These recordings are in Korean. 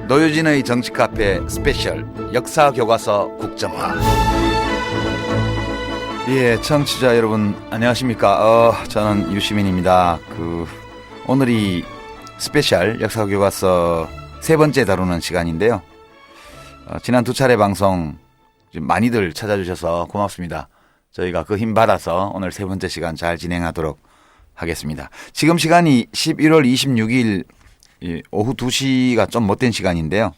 노유진의 정치카페 스페셜 역사교과서 국정화. 예, 청취자 여러분 안녕하십니까? 저는 유시민입니다. 오늘이 스페셜 역사교과서 세 번째 다루는 시간인데요. 지난 두 차례 방송 많이들 찾아주셔서 고맙습니다. 저희가 그 힘 받아서 오늘 세 번째 시간 잘 진행하도록 하겠습니다. 지금 시간이 11월 26일 오후 2시가 좀 못된 시간인데요.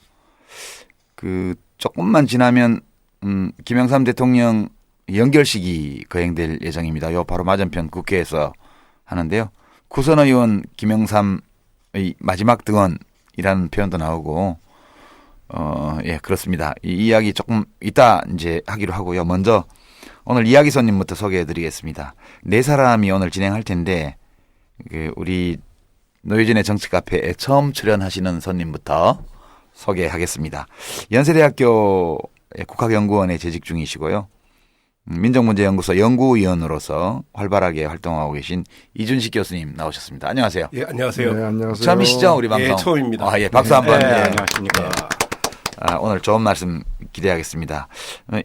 조금만 지나면 김영삼 대통령 연결식이 거행될 예정입니다. 요 바로 맞은편 국회에서 하는데요. 구선 의원 김영삼의 마지막 등원이라는 표현도 나오고, 예, 그렇습니다. 이 이야기 조금 이따 이제 하기로 하고요. 먼저 오늘 이야기 손님부터 소개해 드리겠습니다. 네 사람이 오늘 진행할 텐데, 우리 노유진의 정치카페에 처음 출연하시는 손님부터 소개하겠습니다. 연세대학교 국학연구원에 재직 중이시고요. 민족문제연구소 연구위원으로서 활발하게 활동하고 계신 이준식 교수님 나오셨습니다. 안녕하세요. 예, 안녕하세요. 네, 안녕하세요. 처음이시죠, 우리 방송? 예, 처음입니다. 예, 박수 한번. 네, 예. 안녕하십니까. 오늘 좋은 말씀 기대하겠습니다.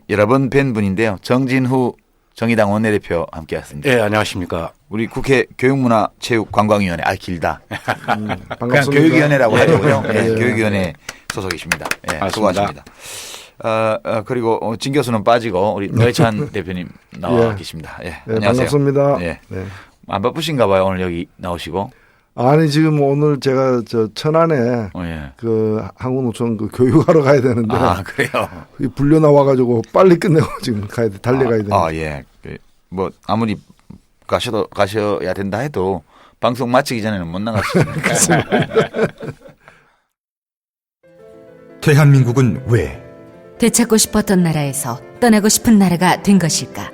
여러 번 뵌 분인데요. 정진후 정의당 원내대표 함께하셨습니다. 예, 안녕하십니까. 우리 국회 교육문화체육관광위원회, 길다. 반갑습니다. 그냥 교육위원회라고 예. 하려고요. 예. 예, 교육위원회 소속이십니다. 예, 맞습니다. 수고하십니다. 그리고 진 교수는 빠지고 우리 노회찬 대표님 나와 예. 계십니다. 예, 네, 안녕하세요. 반갑습니다. 예. 네. 안 바쁘신가 봐요. 오늘 여기 나오시고. 아니 지금 오늘 제가 천안에 예. 한국노총 교육하러 가야 되는데 그래요. 불려 나와가지고 빨리 끝내고 지금 가야 돼, 달려가야 돼. 예. 아무리 가셔야 된다 해도 방송 마치기 전에는 못 나가시죠. 대한민국은 왜 되찾고 싶었던 나라에서 떠나고 싶은 나라가 된 것일까?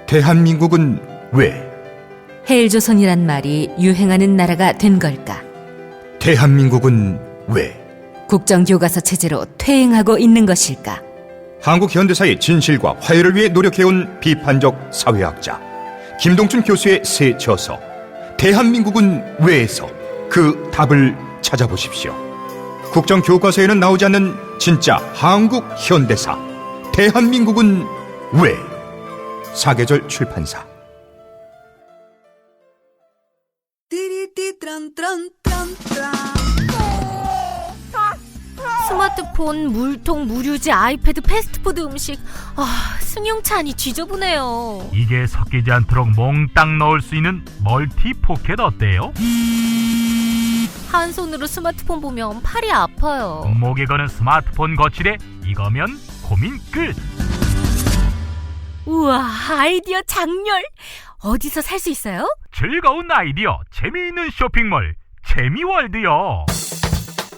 대한민국은 왜 해일조선이란 말이 유행하는 나라가 된 걸까? 대한민국은 왜 국정교과서 체제로 퇴행하고 있는 것일까? 한국 현대사의 진실과 화해를 위해 노력해온 비판적 사회학자 김동춘 교수의 새 저서 대한민국은 왜에서 그 답을 찾아보십시오. 국정교과서에는 나오지 않는 진짜 한국 현대사 대한민국은 왜? 사계절 출판사. 스마트폰, 물통, 무료지, 아이패드, 패스트푸드 음식. 승용차니 지저분해요. 이게 섞이지 않도록 몽땅 넣을 수 있는 멀티 포켓 어때요? 한 손으로 스마트폰 보면 팔이 아파요. 목에 거는 스마트폰 거치대 이거면 고민 끝. 우와, 아이디어 장렬. 어디서 살 수 있어요? 즐거운 아이디어, 재미있는 쇼핑몰 재미월드요.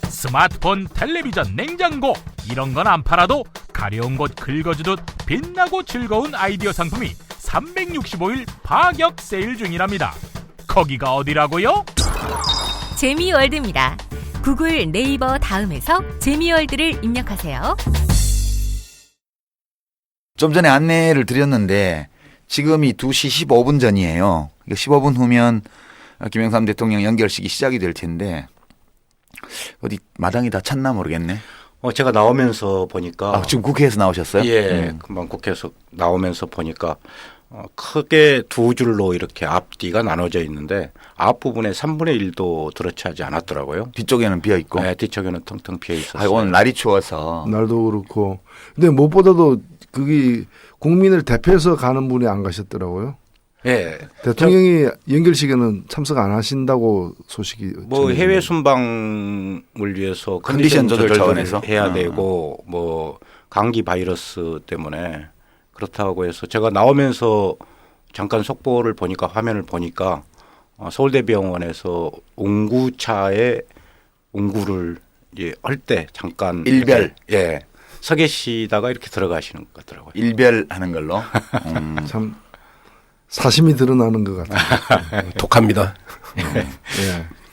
스마트폰, 텔레비전, 냉장고 이런 건 안 팔아도 가려운 곳 긁어주듯 빛나고 즐거운 아이디어 상품이 365일 파격 세일 중이랍니다. 거기가 어디라고요? 재미월드입니다. 구글, 네이버 다음에서 재미월드를 입력하세요. 좀 전에 안내를 드렸는데 지금이 2시 15분 전이에요. 15분 후면 김영삼 대통령 연결식이 시작이 될 텐데 어디 마당이 다 찼나 모르겠네. 제가 나오면서 보니까 지금 국회에서 나오셨어요? 예, 금방 국회에서 나오면서 보니까 크게 두 줄로 이렇게 앞뒤가 나눠져 있는데 앞부분에 3분의 1도 들어치 하지 않았더라고요. 뒤쪽에는 비어 있고. 네, 뒤쪽에는 텅텅 비어 있었어요. 오늘 날이 추워서. 날도 그렇고. 근데 무엇보다도 그게 국민을 대표해서 가는 분이 안 가셨더라고요. 예. 대통령이 연결식에는 참석 안 하신다고 소식이. 해외 순방을 위해서 컨디션 조절 차원에서 해야 되고 감기 바이러스 때문에 그렇다고 해서 제가 나오면서 잠깐 속보를 보니까 화면을 보니까 서울대병원에서 옹구차에 옹구를 할 때 잠깐 일별 서 계시다가 이렇게 들어가시는 것 같더라고요. 일별하는 걸로. 참 사심이 드러나는 것 같아요. 독합니다. 예.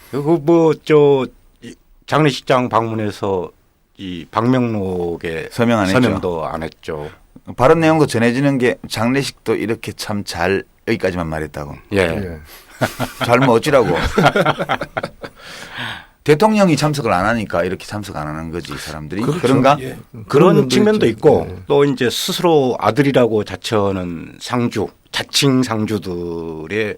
그리고 장례식장 방문해서 이 방명록에 서명 안 했죠. 서명도 안 했죠. 발언 내용도 전해지는 게 장례식도 이렇게 참 잘 여기까지만 말했다고. 예. 예. 잘못 어찌라고. 대통령이 참석을 안 하니까 이렇게 참석 안 하는 거지 사람들이. 그렇죠. 그런가? 예. 그런 면도 측면도 있죠. 있고 예. 또 이제 스스로 아들이라고 자처하는 상주, 자칭 상주들의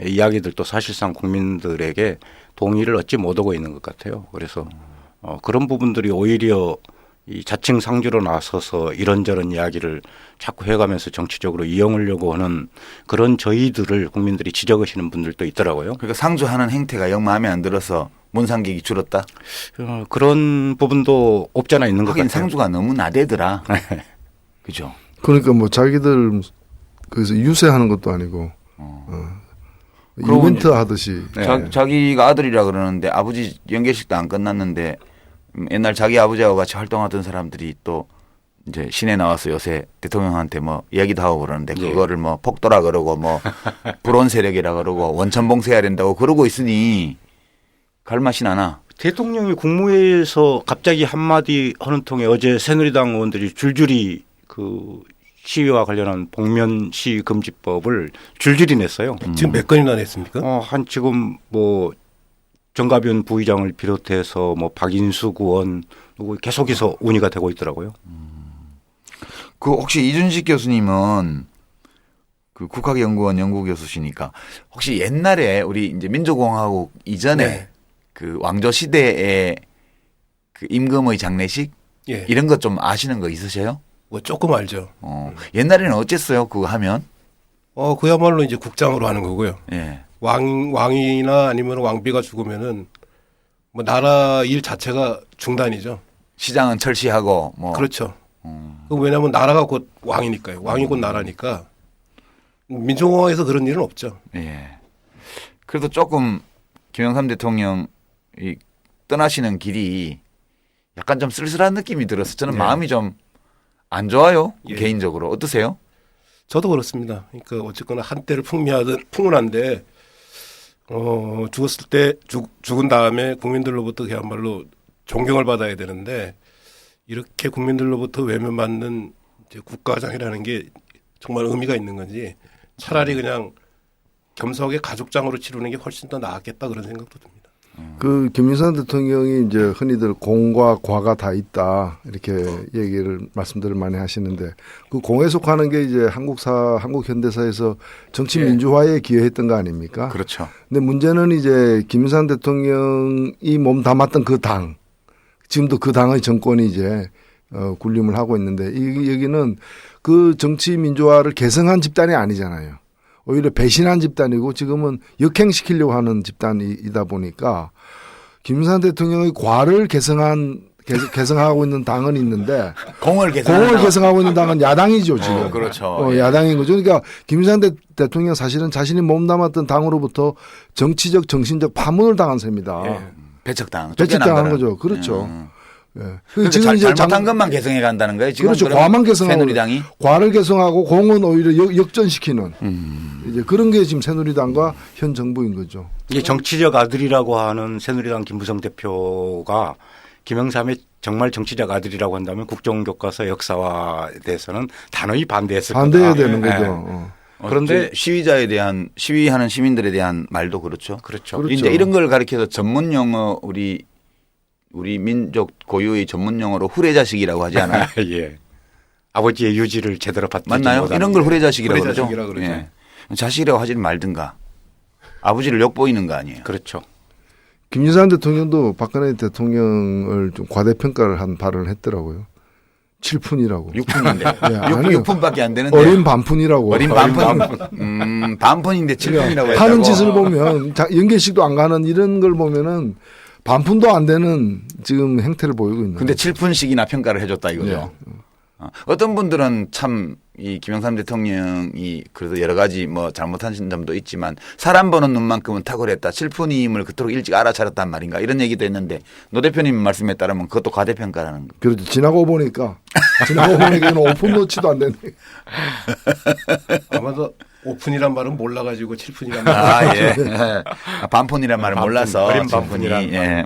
이야기들도 사실상 국민들에게 동의를 얻지 못하고 있는 것 같아요. 그래서 그런 부분들이 오히려 이 자칭 상주로 나서서 이런저런 이야기를 자꾸 해가면서 정치적으로 이용하려고 하는 그런 저희들을 국민들이 지적하시는 분들도 있더라고요. 그러니까 상주하는 행태가 영 마음에 안 들어서 문상객이 줄었다. 그런 부분도 없잖아 있는 것 하긴 같아요. 상주가 너무 나대더라. 그죠? 그러니까 뭐 자기들 그래서 유세하는 것도 아니고 그러고 이벤트 하듯이 네. 자기가 아들이라 그러는데 아버지 연계식도 안 끝났는데 옛날 자기 아버지하고 같이 활동하던 사람들이 또 이제 시내 나와서 요새 대통령한테 뭐 이야기도 하고 그러는데 예. 그거를 뭐 폭도라 그러고 뭐 불온 세력이라 그러고 원천 봉쇄해야 된다고 그러고 있으니 갈 맛이 나나. 대통령이 국무회의에서 갑자기 한마디 하는 통에 어제 새누리당 의원들이 줄줄이 그 시위와 관련한 복면 시위 금지법을 줄줄이 냈어요. 지금 몇 건이나 냈습니까? 한 지금 뭐 정가변 부의장을 비롯해서 뭐 박인수 의원 누구 계속해서 논의가 되고 있더라고요. 그 혹시 이준식 교수님은 그 국학연구원 연구교수시니까 혹시 옛날에 우리 이제 민주공화국 이전에 네. 그 왕조 시대의 그 임금의 장례식 예. 이런 것 좀 아시는 거 있으세요? 뭐 조금 알죠. 옛날에는 어땠어요? 그거 하면? 그야말로 이제 국장으로 하는 거고요. 예. 왕이나 아니면 왕비가 죽으면은 뭐 나라 일 자체가 중단이죠. 시장은 철시하고 뭐 그렇죠. 왜냐하면 나라가 곧 왕이니까요. 왕이 곧 나라니까 민주공화국에서 그런 일은 없죠. 예. 그래도 조금 김영삼 대통령이 떠나시는 길이 약간 좀 쓸쓸한 느낌이 들어서 저는 네. 마음이 좀 안 좋아요. 예. 개인적으로. 어떠세요? 저도 그렇습니다. 그러니까 어쨌거나 한때를 풍운한데 죽었을 때 죽은 다음에 국민들로부터 그야말로 존경을 받아야 되는데 이렇게 국민들로부터 외면받는 이제 국가장이라는 게 정말 의미가 있는 건지 차라리 그냥 겸석의 가족장으로 치르는 게 훨씬 더 나았겠다 그런 생각도 듭니다. 그 김일성 대통령이 이제 흔히들 공과 과가 다 있다 이렇게 말씀들을 많이 하시는데 그 공에 속하는 게 이제 한국 현대사에서 정치 민주화에 기여했던 거 아닙니까? 그렇죠. 근데 문제는 이제 김일성 대통령이 몸 담았던 그 당, 지금도 그 당의 정권이 이제 군림을 하고 있는데 이 여기는 그 정치 민주화를 개성한 집단이 아니잖아요. 오히려 배신한 집단이고 지금은 역행시키려고 하는 집단이다 보니까 김일성 대통령의 과를 개성하고 있는 당은 있는데 공을 개성하고 있는 당은 야당이죠 지금. 그렇죠. 예. 야당인 거죠. 그러니까 김일성 대통령 사실은 자신이 몸담았던 당으로부터 정치적 정신적 파문을 당한 셈이다. 배척당한 거죠. 그렇죠. 예. 그러니까 잘못한 것만 개성해 간다는 거예요. 지금 그렇죠. 과만 개성하고 새누리당이 과를 개성하고 공은 오히려 역전시키는 이제 그런 게 지금 새누리당과 현 정부인 거죠. 이게 정치적 아들이라고 하는 새누리당 김부성 대표가 김영삼의 정말 정치적 아들이라고 한다면 국정교과서 역사화에 대해서는 단호히 반대했을 반대해야 거다. 되는 예. 거죠. 그런데 시위자에 대한 시위하는 시민들에 대한 말도 그렇죠. 그렇죠. 이제 이런 걸 가리켜서 전문 용어 우리 민족 고유의 전문 용어로 후레자식이라고 하지 않아요? 예. 아버지의 유지를 제대로 받지 맞나요? 못하는 이런 걸 후레자식이라고 그러죠. 후레자식이라고 그러죠. 예. 자식이라고 하지 말든가. 아버지를 욕보이는 거 아니에요. 그렇죠. 김일성 대통령도 박근혜 대통령을 좀 과대평가를 한 발언을 했더라고요. 7푼이라고. 6푼인데. 아니요. 6푼밖에 안 되는데. 어린 반푼이라고. 어린 반푼. 반푼인데 7푼이라고 했다고. 하는 짓을 보면 연계식도 안 가는 이런 걸 보면은 반푼도 안 되는 지금 행태를 보이고 있는. 근데 7푼씩이나 평가를 해줬다 이거죠. 어떤 분들은 참 이 김영삼 대통령이 그래도 여러 가지 뭐 잘못한 점도 있지만 사람 보는 눈만큼은 탁월했다. 7푼임을 그토록 일찍 알아차렸단 말인가 이런 얘기도 했는데 노 대표님 말씀에 따르면 그것도 과대평가라는 거. 그렇죠. 지나고 보니까 이건 5푼 놓치도 안 되네. 아마도 오픈이란 말은 몰라가지고 7푼이란 말. 예. 반푼이란 말을 몰라서. 어린 반푼이란 예.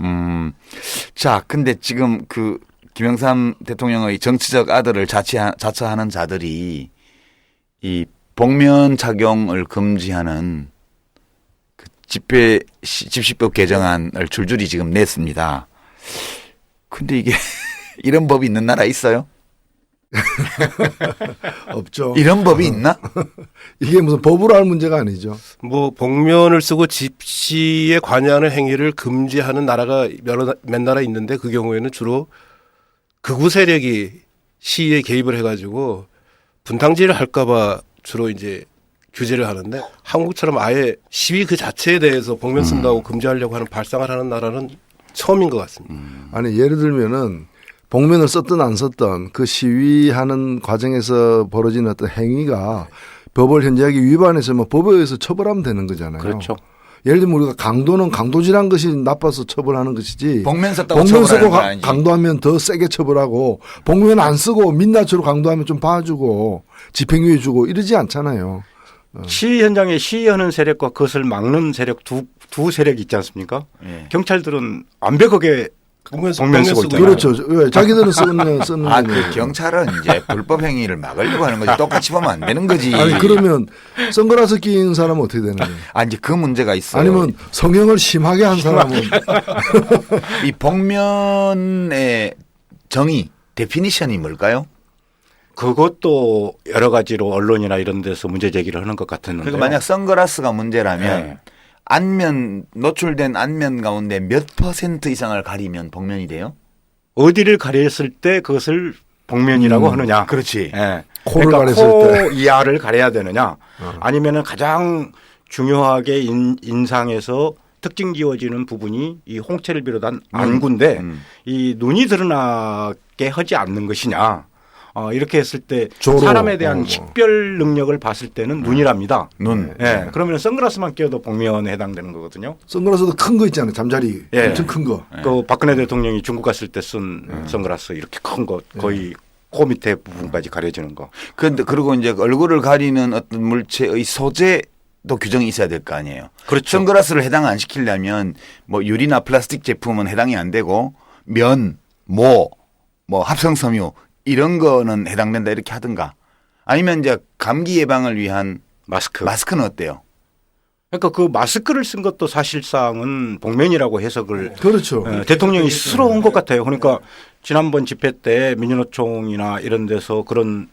자, 근데 지금 그 김영삼 대통령의 정치적 아들을 자처하는 자들이 이 복면 착용을 금지하는 그 집시법 개정안을 줄줄이 지금 냈습니다. 근데 이게 이런 법이 있는 나라 있어요? 없죠. 이런 법이 있나? 이게 무슨 법으로 할 문제가 아니죠. 뭐 복면을 쓰고 집시에 관여하는 행위를 금지하는 나라가 몇 나라 있는데 그 경우에는 주로 극우 세력이 시위에 개입을 해가지고 분탕질을 할까봐 주로 이제 규제를 하는데 한국처럼 아예 시위 그 자체에 대해서 복면 쓴다고 금지하려고 하는 발상을 하는 나라는 처음인 것 같습니다. 아니 예를 들면은 복면을 썼든 안 썼든 그 시위하는 과정에서 벌어진 어떤 행위가 법을 현저하게 위반했으면 법에 의해서 처벌하면 되는 거잖아요. 그렇죠. 예를 들면 우리가 강도는 강도질한 것이 나빠서 처벌하는 것이지. 복면 썼다고 복면 처벌하는 쓰고 건 아니지. 강도하면 더 세게 처벌하고 복면 안 쓰고 민낯으로 강도하면 좀 봐주고 집행유예 주고 이러지 않잖아요. 시위 현장에 시위하는 세력과 그것을 막는 세력 두 세력이 있지 않습니까? 예. 경찰들은 완벽하게 복면 쓰고 있잖아요. 그렇죠. 왜 자기들은 쓰는 아, 거예요. 그 경찰은 이제 불법 행위를 막으려고 하는 거지. 똑같이 보면 안 되는 거지. 아니 그러면 선글라스 끼는 사람은 어떻게 되는 거예요? 아, 이제 그 문제가 있어요. 아니면 성형을 심하게 한 사람은 이 복면의 정의, 데피니션이 뭘까요? 그것도 여러 가지로 언론이나 이런 데서 문제 제기를 하는 것 같았는데. 그러니까 만약 선글라스가 문제라면 네. 안면 노출된 안면 가운데 몇 % 이상을 가리면 복면이 돼요? 어디를 가렸을 때 그것을 복면이라고 하느냐. 그렇지. 예. 코를 그러니까 가렸을 코 이하를 가려야 되느냐. 아니면은 가장 중요하게 인상에서 특징 지어지는 부분이 이 홍채를 비롯한 안구인데 이 눈이 드러나게 하지 않는 것이냐. 이렇게 했을 때 조로. 사람에 대한 식별 능력을 봤을 때는 눈이랍니다. 눈. 예. 그러면 선글라스만 끼워도 복면에 해당되는 거거든요. 선글라스도 큰 거 있잖아요. 잠자리 예. 엄청 큰 거. 그 박근혜 대통령이 중국 갔을 때 쓴 선글라스 이렇게 큰 거 거의 코 밑에 부분까지 가려지는 거. 그런데 그리고 이제 얼굴을 가리는 어떤 물체의 소재도 규정이 있어야 될 거 아니에요. 그렇죠. 선글라스를 해당 안 시키려면 뭐 유리나 플라스틱 제품은 해당이 안 되고 면, 뭐 합성섬유 이런 거는 해당된다 이렇게 하든가. 아니면 이제 감기 예방을 위한 마스크는 어때요? 그러니까 그 마스크를 쓴 것도 사실상은 복면이라고 해석을 그렇죠. 대통령이 스스로 한 것 같아요. 그러니까 지난번 집회 때 민주노총이나 이런 데서 그런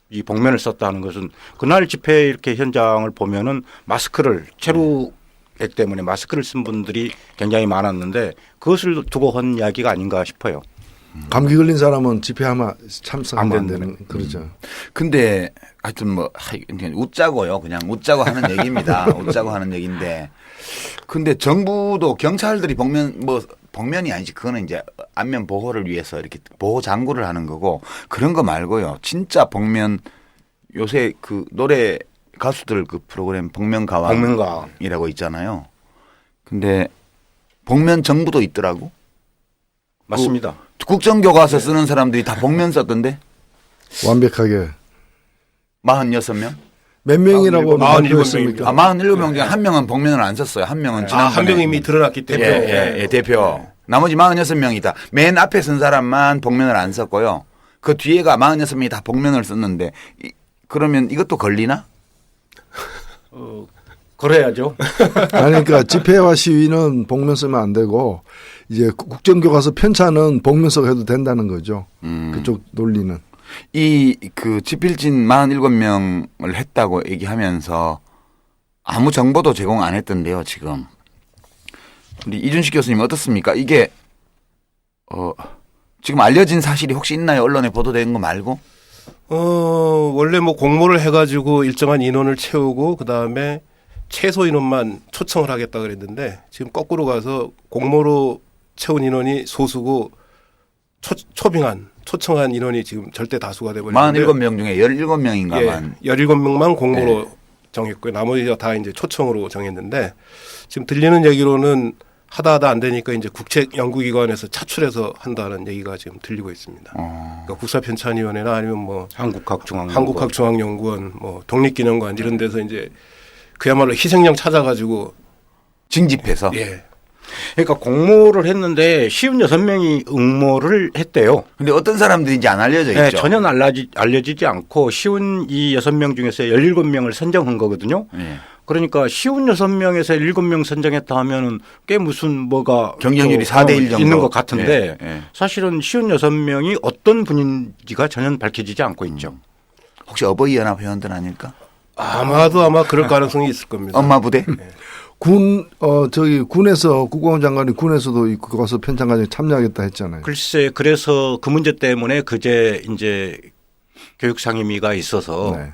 이 복면을 썼다 하는 것은 그날 집회 이렇게 현장을 보면은 마스크를 체류액 때문에 마스크를 쓴 분들이 굉장히 많았는데 그것을 두고 한 이야기가 아닌가 싶어요. 감기 걸린 사람은 집회하면 참석하면 안 안 되는 그렇죠. 근데 하여튼 뭐 그냥 웃자고요. 그냥 웃자고 하는 얘기입니다. 웃자고 하는 얘기인데. 근데 정부도 경찰들이 복면이 아니지. 그거는 이제 안면 보호를 위해서 이렇게 보호 장구를 하는 거고 그런 거 말고요. 진짜 복면 요새 그 노래 가수들 그 프로그램 복면가왕이라고 있잖아요. 근데 복면 정부도 있더라고. 맞습니다. 국정교과서 쓰는 사람들이 다 복면 썼던데? 완벽하게 46명? 몇 명이라고 47 발표했습니까? 47명 중에 한 명은 복면을 안 썼어요. 한 명은 지난번에. 한 명이 이미 드러났기 때문에. 예, 대표. 나머지 46명이다. 맨 앞에 쓴 사람만 복면을 안 썼고요. 그 뒤에가 46명이 다 복면을 썼는데 그러면 이것도 걸리나? 그래야죠. 아니 그러니까 집회와 시위는 복면 쓰면 안 되고 이제 국정교과서 편찬은 복면 쓰고 해도 된다는 거죠. 그쪽 논리는. 이 그 집필진 47명을 했다고 얘기하면서 아무 정보도 제공 안 했던데요, 지금. 우리 이준식 교수님 어떻습니까? 이게 지금 알려진 사실이 혹시 있나요? 언론에 보도된 거 말고? 원래 뭐 공모를 해가지고 일정한 인원을 채우고 그 다음에 최소 인원만 초청을 하겠다 그랬는데 지금 거꾸로 가서 공모로 채운 인원이 소수고 초청한 인원이 지금 절대 다수가 돼버렸는데 47명 중에 17명인가만. 17명만 공모로 정했고요. 나머지가 다 이제 초청으로 정했는데 지금 들리는 얘기로는 하다 안 되니까 이제 국책연구기관에서 차출해서 한다는 얘기가 지금 들리고 있습니다. 그러니까 국사편찬위원회나 아니면 뭐 한국학중앙연구원, 뭐 독립기념관 이런 데서 이제 그야말로 희생양 찾아가지고 징집해서. 예. 그러니까 공모를 했는데 56명이 응모를 했대요. 근데 어떤 사람들인지 안 알려져 네, 있죠. 전혀 알려지지 않고 쉬운 이 6명 중에서 17명을 선정한 거거든요. 네. 그러니까 쉬운 6명에서 7명 선정했다 하면은 꽤 무슨 뭐가 경쟁률이 또 4대1 정도 있는 것 같은데 예, 예. 사실은 쉬운 6명이 어떤 분인지가 전혀 밝혀지지 않고 있죠. 혹시 어버이 연합 회원들 아닐까? 아마도 아마 그럴 가능성이 있을 겁니다. 엄마 부대? 군에서 국방부 장관이 군에서도 그거 가서 편찬 과정에 참여하겠다 했잖아요. 글쎄 그래서 그 문제 때문에 그제 이제 교육상임위가 있어서 네.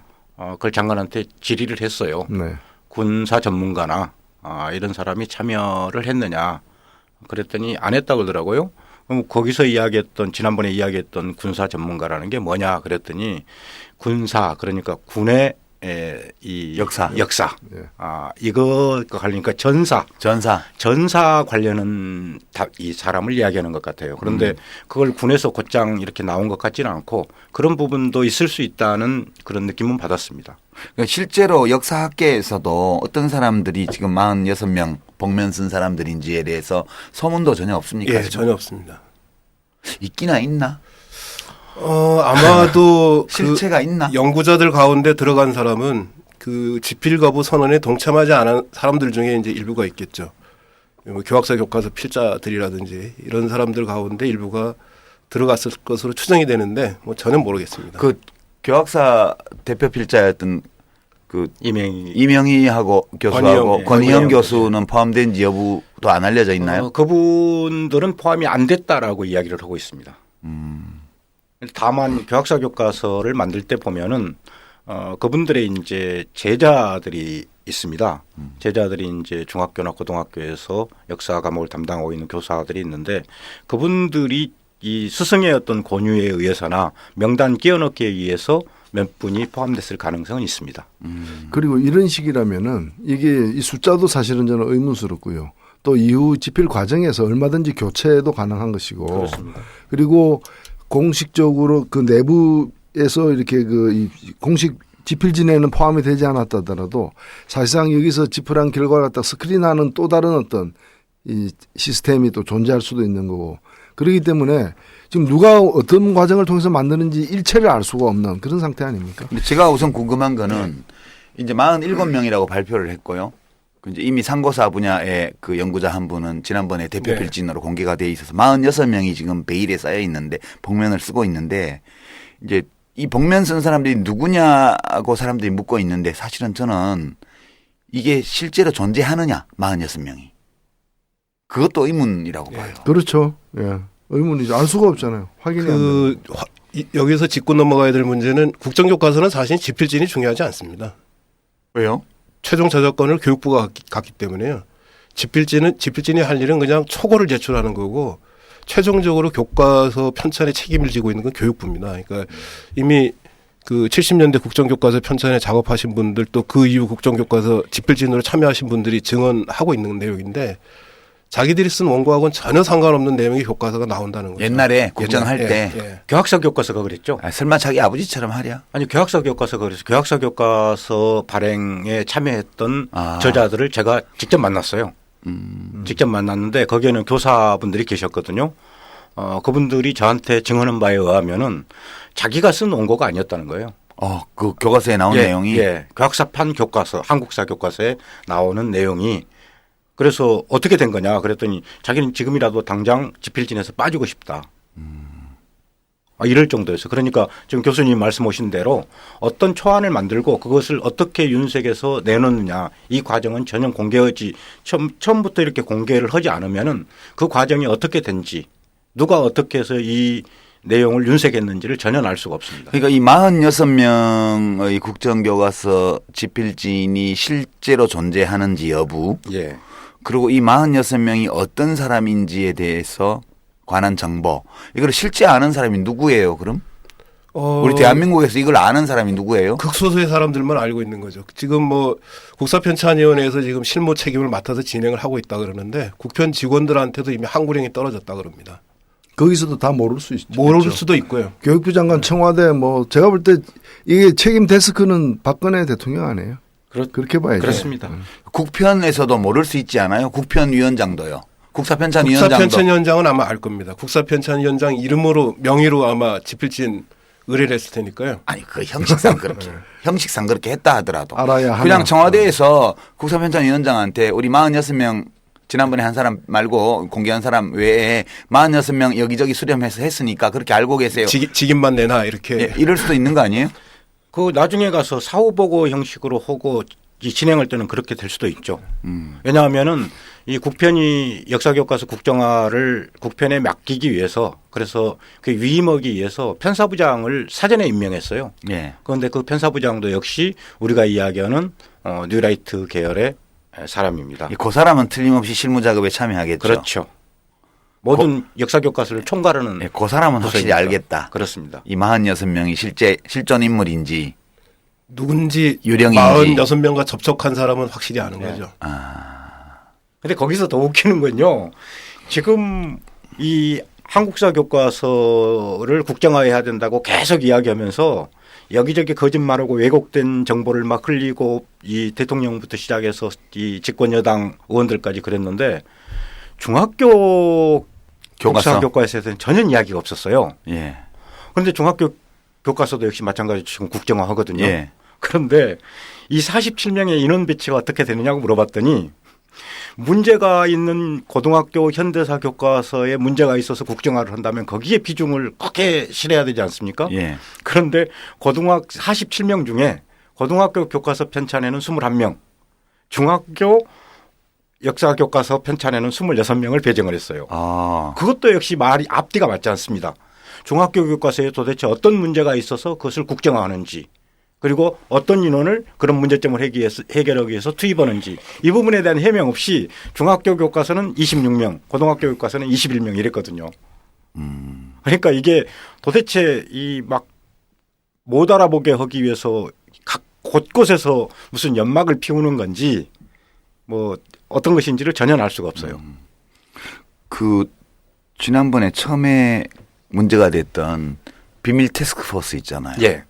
그걸 장관한테 질의를 했어요. 네. 군사 전문가나 이런 사람이 참여를 했느냐 그랬더니 안 했다고 그러더라고요. 그럼 거기서 이야기했던 지난번에 이야기했던 군사 전문가라는 게 뭐냐 그랬더니 군사 그러니까 군의 이 역사. 예. 이거 관련이니까 전사 관련은 이 사람을 이야기하는 것 같아요. 그런데 그걸 군에서 곧장 이렇게 나온 것 같지는 않고 그런 부분도 있을 수 있다는 그런 느낌은 받았습니다. 그러니까 실제로 역사학계에서도 어떤 사람들이 지금 46명 복면 쓴 사람들인지에 대해서 소문도 전혀 없습니까? 예, 지금? 전혀 없습니다. 있기나 있나? 아마도 실체가 있나? 연구자들 가운데 들어간 사람은 그 집필거부 선언에 동참하지 않은 사람들 중에 이제 일부가 있겠죠. 뭐 교학사 교과서 필자들이라든지 이런 사람들 가운데 일부가 들어갔을 것으로 추정이 되는데 뭐 전혀 모르겠습니다. 그 교학사 대표 필자였던 그 이명희하고 교수하고 권희영 교수는 포함된지 여부도 안 알려져 있나요? 그분들은 포함이 안 됐다라고 이야기를 하고 있습니다. 다만 교학사 교과서를 만들 때 보면은 그분들의 이제 제자들이 있습니다. 제자들이 이제 중학교나 고등학교에서 역사 과목을 담당하고 있는 교사들이 있는데 그분들이 이 스승의 어떤 권유에 의해서나 명단 끼워넣기에 의해서 몇 분이 포함됐을 가능성은 있습니다. 그리고 이런 식이라면은 이게 이 숫자도 사실은 저는 의문스럽고요. 또 이후 집필 과정에서 얼마든지 교체도 가능한 것이고. 그렇습니다. 그리고 공식적으로 그 내부에서 이렇게 이 공식 집필진에는 포함이 되지 않았다 하더라도 사실상 여기서 집필한 결과를 딱 스크린하는 또 다른 어떤 이 시스템이 또 존재할 수도 있는 거고 그렇기 때문에 지금 누가 어떤 과정을 통해서 만드는지 일체를 알 수가 없는 그런 상태 아닙니까? 근데 제가 우선 궁금한 거는 이제 47명이라고 발표를 했고요. 이제 이미 상고사 분야의 그 연구자 한 분은 지난번에 대표 필진으로 공개가 돼 있어서 46명이 지금 베일에 쌓여 있는데 복면을 쓰고 있는데 이제 이 복면 쓴 사람들이 누구냐고 사람들이 묻고 있는데 사실은 저는 이게 실제로 존재하느냐 46명이 그것도 의문이라고 봐요. 그렇죠. 예. 의문이죠. 알 수가 없잖아요. 확인이 안 되는. 여기서 짚고 넘어가야 될 문제는 국정교과서는 사실 집필진이 중요하지 않습니다. 왜요? 최종 저작권을 교육부가 갖기 때문에요. 집필진이 할 일은 그냥 초고를 제출하는 거고 최종적으로 교과서 편찬에 책임을 지고 있는 건 교육부입니다. 그러니까 이미 그 70년대 국정교과서 편찬에 작업하신 분들 또 그 이후 국정교과서 집필진으로 참여하신 분들이 증언하고 있는 내용인데 자기들이 쓴 원고하고는 전혀 상관없는 내용의 교과서가 나온다는 거죠. 옛날에 국정할 때 교학사 교과서가 그랬죠. 설마 자기 아버지처럼 하랴? 아니 교학사 교과서가 그래서 교학사 교과서 발행에 참여했던 저자들을 제가 직접 만났어요. 직접 만났는데 거기에는 교사분들이 계셨거든요. 그분들이 저한테 증언한 바에 의하면은 자기가 쓴 원고가 아니었다는 거예요. 그 교과서에 나온 내용이? 교학사판 교과서, 한국사 교과서에 나오는 내용이 그래서 어떻게 된 거냐 그랬더니 자기는 지금이라도 당장 집필진에서 빠지고 싶다. 이럴 정도였어요. 그러니까 지금 교수님 말씀하신 대로 어떤 초안을 만들고 그것을 어떻게 윤색에서 내놓느냐 이 과정은 전혀 공개하지 처음부터 이렇게 공개를 하지 않으면은 그 과정이 어떻게 된지 누가 어떻게 해서 이 내용을 윤색했는지를 전혀 알 수가 없습니다. 그러니까 이 46명의 국정교과서 집필진이 실제로 존재하는지 여부 그리고 이 46명이 어떤 사람인지에 대해서 관한 정보 이걸 실제 아는 사람이 누구예요 그럼? 우리 대한민국에서 이걸 아는 사람이 누구예요? 극소수의 사람들만 알고 있는 거죠. 지금 뭐 국사편찬위원회에서 지금 실무 책임을 맡아서 진행을 하고 있다 그러는데 국편 직원들한테도 이미 항구령이 떨어졌다 그럽니다. 거기서도 다 모를 수 있죠. 모를 수도 있고요. 교육부 장관 청와대 뭐 제가 볼 때 이게 책임 데스크는 박근혜 대통령 아니에요. 그렇게 봐야죠. 그렇습니다. 국편에서도 모를 수 있지 않아요? 국편위원장도요. 국사편찬위원장도. 국사편찬위원장은 아마 알 겁니다. 국사편찬위원장 이름으로 명의로 아마 집필진 의뢰를 했을 테니까요. 아니 그 형식상 그렇게 형식상 그렇게 했다 하더라도 알아야 하나. 그냥 청와대에서 국사편찬위원장한테 우리 46명 지난번에 한 사람 말고 공개한 사람 외에 46명 여기저기 수렴해서 했으니까 그렇게 알고 계세요. 직인만 내놔 이렇게. 예, 이럴 수도 있는 거 아니에요? 그 나중에 가서 사후보고 형식으로 하고 이 진행할 때는 그렇게 될 수도 있죠. 왜냐하면은 이 국편이 역사교과서 국정화를 국편에 맡기기 위해서 그래서 그 위임하기 위해서 편사부장을 사전에 임명했어요. 예. 그런데 그 편사부장도 역시 우리가 이야기하는 뉴라이트 계열의 사람입니다. 그 사람은 틀림없이 실무 작업에 참여하겠죠. 그렇죠. 모든 역사교과서를 총괄하는 예, 그 사람은 확실히 부서니까. 알겠다. 그렇습니다. 이 46명이 실존 인물인지 누군지 유령인지. 46명과 접촉한 사람은 확실히 아는 거죠. 근데 거기서 더 웃기는 건요. 지금 이 한국사 교과서를 국정화해야 된다고 계속 이야기하면서 여기저기 거짓말하고 왜곡된 정보를 막 흘리고 이 대통령부터 시작해서 이 집권 여당 의원들까지 그랬는데 중학교 교과서. 국사 교과서에서는 전혀 이야기가 없었어요. 예. 그런데 중학교 교과서도 역시 마찬가지로 지금 국정화 하거든요. 예. 그런데 이 47명의 인원 배치가 어떻게 되느냐고 물어봤더니 문제가 있는 고등학교 현대사 교과서에 문제가 있어서 국정화를 한다면 거기에 비중을 크게 실어야 되지 않습니까? 예. 그런데 고등학교 47명 중에 고등학교 교과서 편찬에는 21명, 중학교 역사 교과서 편찬에는 26명을 배정을 했어요. 아. 그것도 역시 말이 앞뒤가 맞지 않습니다. 중학교 교과서에 도대체 어떤 문제가 있어서 그것을 국정화하는지 그리고 어떤 인원을 그런 문제점을 해결하기 위해서 투입하는지 이 부분에 대한 해명 없이 중학교 교과서는 26명, 고등학교 교과서는 21명 이랬거든요. 그러니까 이게 도대체 이 막 못 알아보게 하기 위해서 각 곳곳에서 무슨 연막을 피우는 건지 뭐 어떤 것인지를 전혀 알 수가 없어요. 그 지난번에 처음에 문제가 됐던 비밀 태스크포스 있잖아요. 예.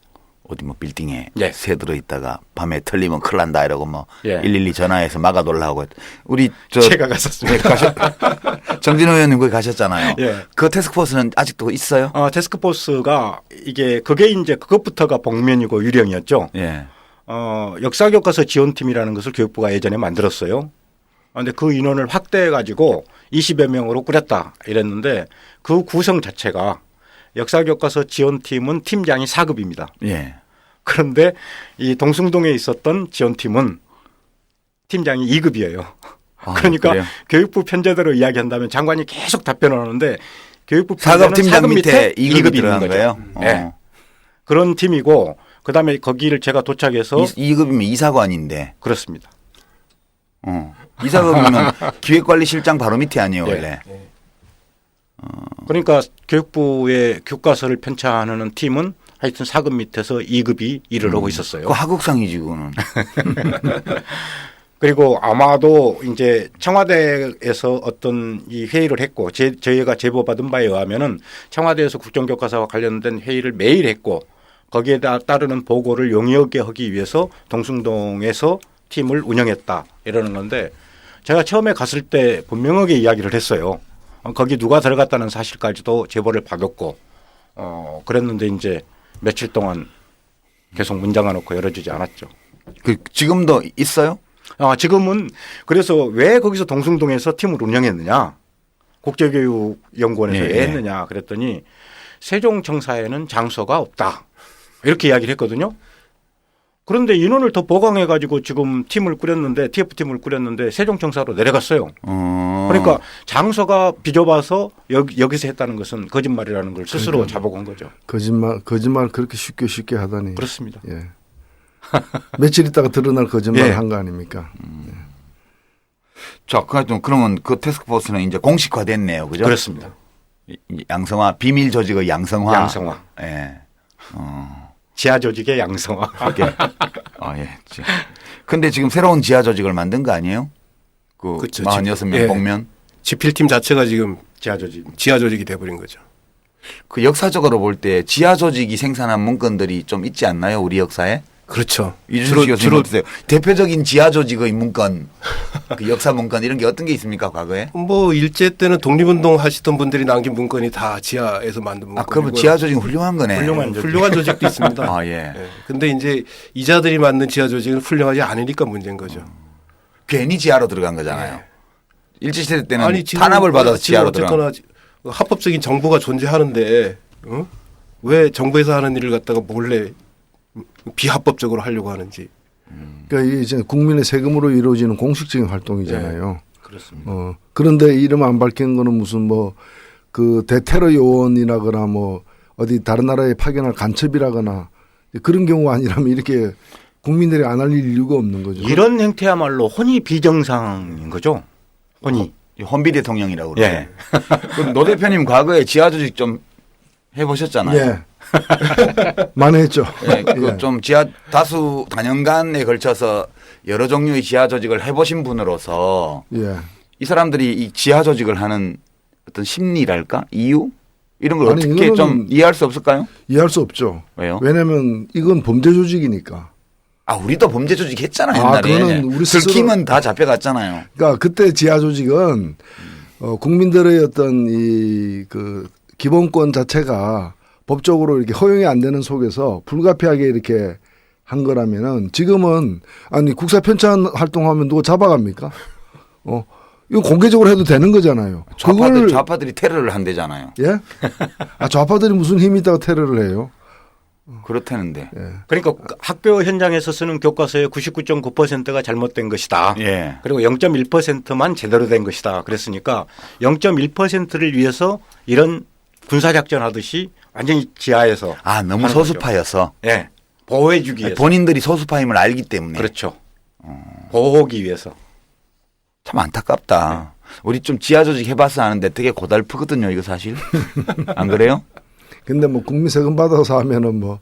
어디 뭐 빌딩에 예. 새 들어 있다가 밤에 털리면 큰일 난다 이러고 뭐 예. 112 전화해서 막아놓으려고 우리 제가 갔었습니다. 정진호 의원님 거기 가셨잖아요. 예. 그 태스크포스는 아직도 있어요? 태스크포스가 이게 그게 이제 그것부터가 복면이고 유령이었죠. 예. 역사교과서 지원팀이라는 것을 교육부가 예전에 만들었어요. 그런데 그 인원을 확대해 가지고 20여 명으로 꾸렸다 이랬는데 그 구성 자체가 역사교과서 지원팀은 팀장이 4급입니다. 예. 그런데 이 동숭동에 있었던 지원팀은 팀장이 2급이에요. 아, 그러니까 그래요? 교육부 편제대로 이야기한다면 장관이 계속 답변을 하는데 교육부 4급 편제는 팀장 4급 밑에 2급이 있는 들어간 거죠. 거예요? 네. 그런 팀이고 그다음에 거기를 제가 도착해서 2급이면 이사관인데. 그렇습니다. 이사급이면 기획관리실장 바로 밑에 아니에요, 예. 원래. 그러니까 교육부의 교과서를 편찬하는 팀은 하여튼 4급 밑에서 2급이 일을 하고 있었어요. 그 하극상이지, 그거는. 그리고 아마도 이제 청와대에서 어떤 이 회의를 했고 저희가 제보받은 바에 의하면은 청와대에서 국정교과서와 관련된 회의를 매일 했고 거기에 따르는 보고를 용이하게 하기 위해서 동숭동에서 팀을 운영했다 이러는 건데 제가 처음에 갔을 때 분명하게 이야기를 했어요. 거기 누가 들어갔다는 사실까지도 제보를 받았고 그랬는데 이제 며칠 동안 계속 문 잠가놓고 열어주지 않았죠. 지금도 있어요? 지금은 그래서 왜 거기서 동숭동에서 팀을 운영했느냐 국제교육연구원에서 네, 왜 했느냐 그랬더니 세종청사에는 장소가 없다 이렇게 이야기를 했거든요. 그런데 인원을 더 보강해 가지고 지금 팀을 꾸렸는데 TF팀을 꾸렸는데 세종청사로 내려갔어요. 그러니까 장소가 비좁아서 여기서 했다는 것은 거짓말이라는 걸 스스로 자복한 거죠. 거짓말 그렇게 쉽게 하다니. 그렇습니다. 예. 며칠 있다가 드러날 거짓말 예. 한 거 아닙니까? 자, 그러면 그 태스크포스는 이제 공식화됐네요, 그죠? 그렇습니다. 양성화, 비밀 조직의 양성화. 양성화. 예. 지하 조직의 양성화. 예. 근데 지금 새로운 지하 조직을 만든 거 아니에요? 그렇죠. 46명 예. 복면. 지필팀 자체가 지금 지하 조직. 지하 조직이 돼버린 거죠. 그 역사적으로 볼 때 지하 조직이 생산한 문건들이 좀 있지 않나요? 우리 역사에? 그렇죠. 이준식 교수님 어떠세요? 대표적인 지하 조직의 문건, 그 역사 문건 이런 게 어떤 게 있습니까 과거에? 뭐 일제 때는 독립운동 하시던 분들이 남긴 문건이 다 지하에서 만든 문건이고요. 그러면 지하 조직은 훌륭한 거네. 훌륭한 조직도 있습니다. 아 예. 예. 근데 이제 이자들이 만든 지하 조직은 훌륭하지 않으니까 문제인 거죠. 괜히 지하로 들어간 거잖아요. 일제시대 때는 아니, 지금 탄압을 받아서 지금 지하로 들어간. 어쨌거나 합법적인 정부가 존재하는데 왜 정부에서 하는 일을 갖다가 몰래 비합법적으로 하려고 하는지. 그러니까 이게 이제 국민의 세금으로 이루어지는 공식적인 활동이잖아요. 그렇습니다. 그런데 이름 안 밝힌 거는 무슨 뭐 그 대테러 요원이라거나 뭐 어디 다른 나라에 파견할 간첩이라거나 그런 경우가 아니라면 이렇게 국민들이 안 알릴 이유가 없는 거죠. 이런 행태야말로 혼이 비정상인 거죠. 혼이. 헌비 대통령이라고 그러죠. 예. 그럼 노 대표님 과거에 지하 조직 좀 해보셨잖아요. 예. 많이 했죠. 예, 예. 좀 지하 다수 단연간에 걸쳐서 여러 종류의 지하 조직을 해보신 분으로서 예. 이 사람들이 이 지하 조직을 하는 어떤 심리랄까 이유 이런 걸 아니, 어떻게 이거는 좀 이해할 수 없을까요? 이해할 수 없죠. 왜요? 왜냐하면 이건 범죄 조직이니까. 우리도 범죄 조직 했잖아요 아, 옛날에. 그거는 우리 스스로- 들키면 다 잡혀갔잖아요. 그러니까 그때 지하 조직은 국민들의 어떤 이 그 기본권 자체가 법적으로 이렇게 허용이 안 되는 속에서 불가피하게 이렇게 한 거라면은 지금은 아니 국사 편찬 활동하면 누가 잡아갑니까? 이거 공개적으로 해도 되는 거잖아요. 좌파들이 테러를 한대잖아요. 예? 좌파들이 무슨 힘이 있다고 테러를 해요? 그렇다는데. 그러니까 학교 현장에서 쓰는 교과서의 99.9%가 잘못된 것이다. 예. 그리고 0.1%만 제대로 된 것이다. 그랬으니까 0.1%를 위해서 이런 군사작전 하듯이 완전히 지하에서. 너무 하는 소수파여서. 거죠. 예. 보호해주기 위해서. 본인들이 소수파임을 알기 때문에. 그렇죠. 보호하기 위해서. 참 안타깝다. 우리 좀 지하 조직 해봐서 아는데 되게 고달프거든요, 이거 사실. 안 그래요? 근데 뭐 국민 세금 받아서 하면은 뭐.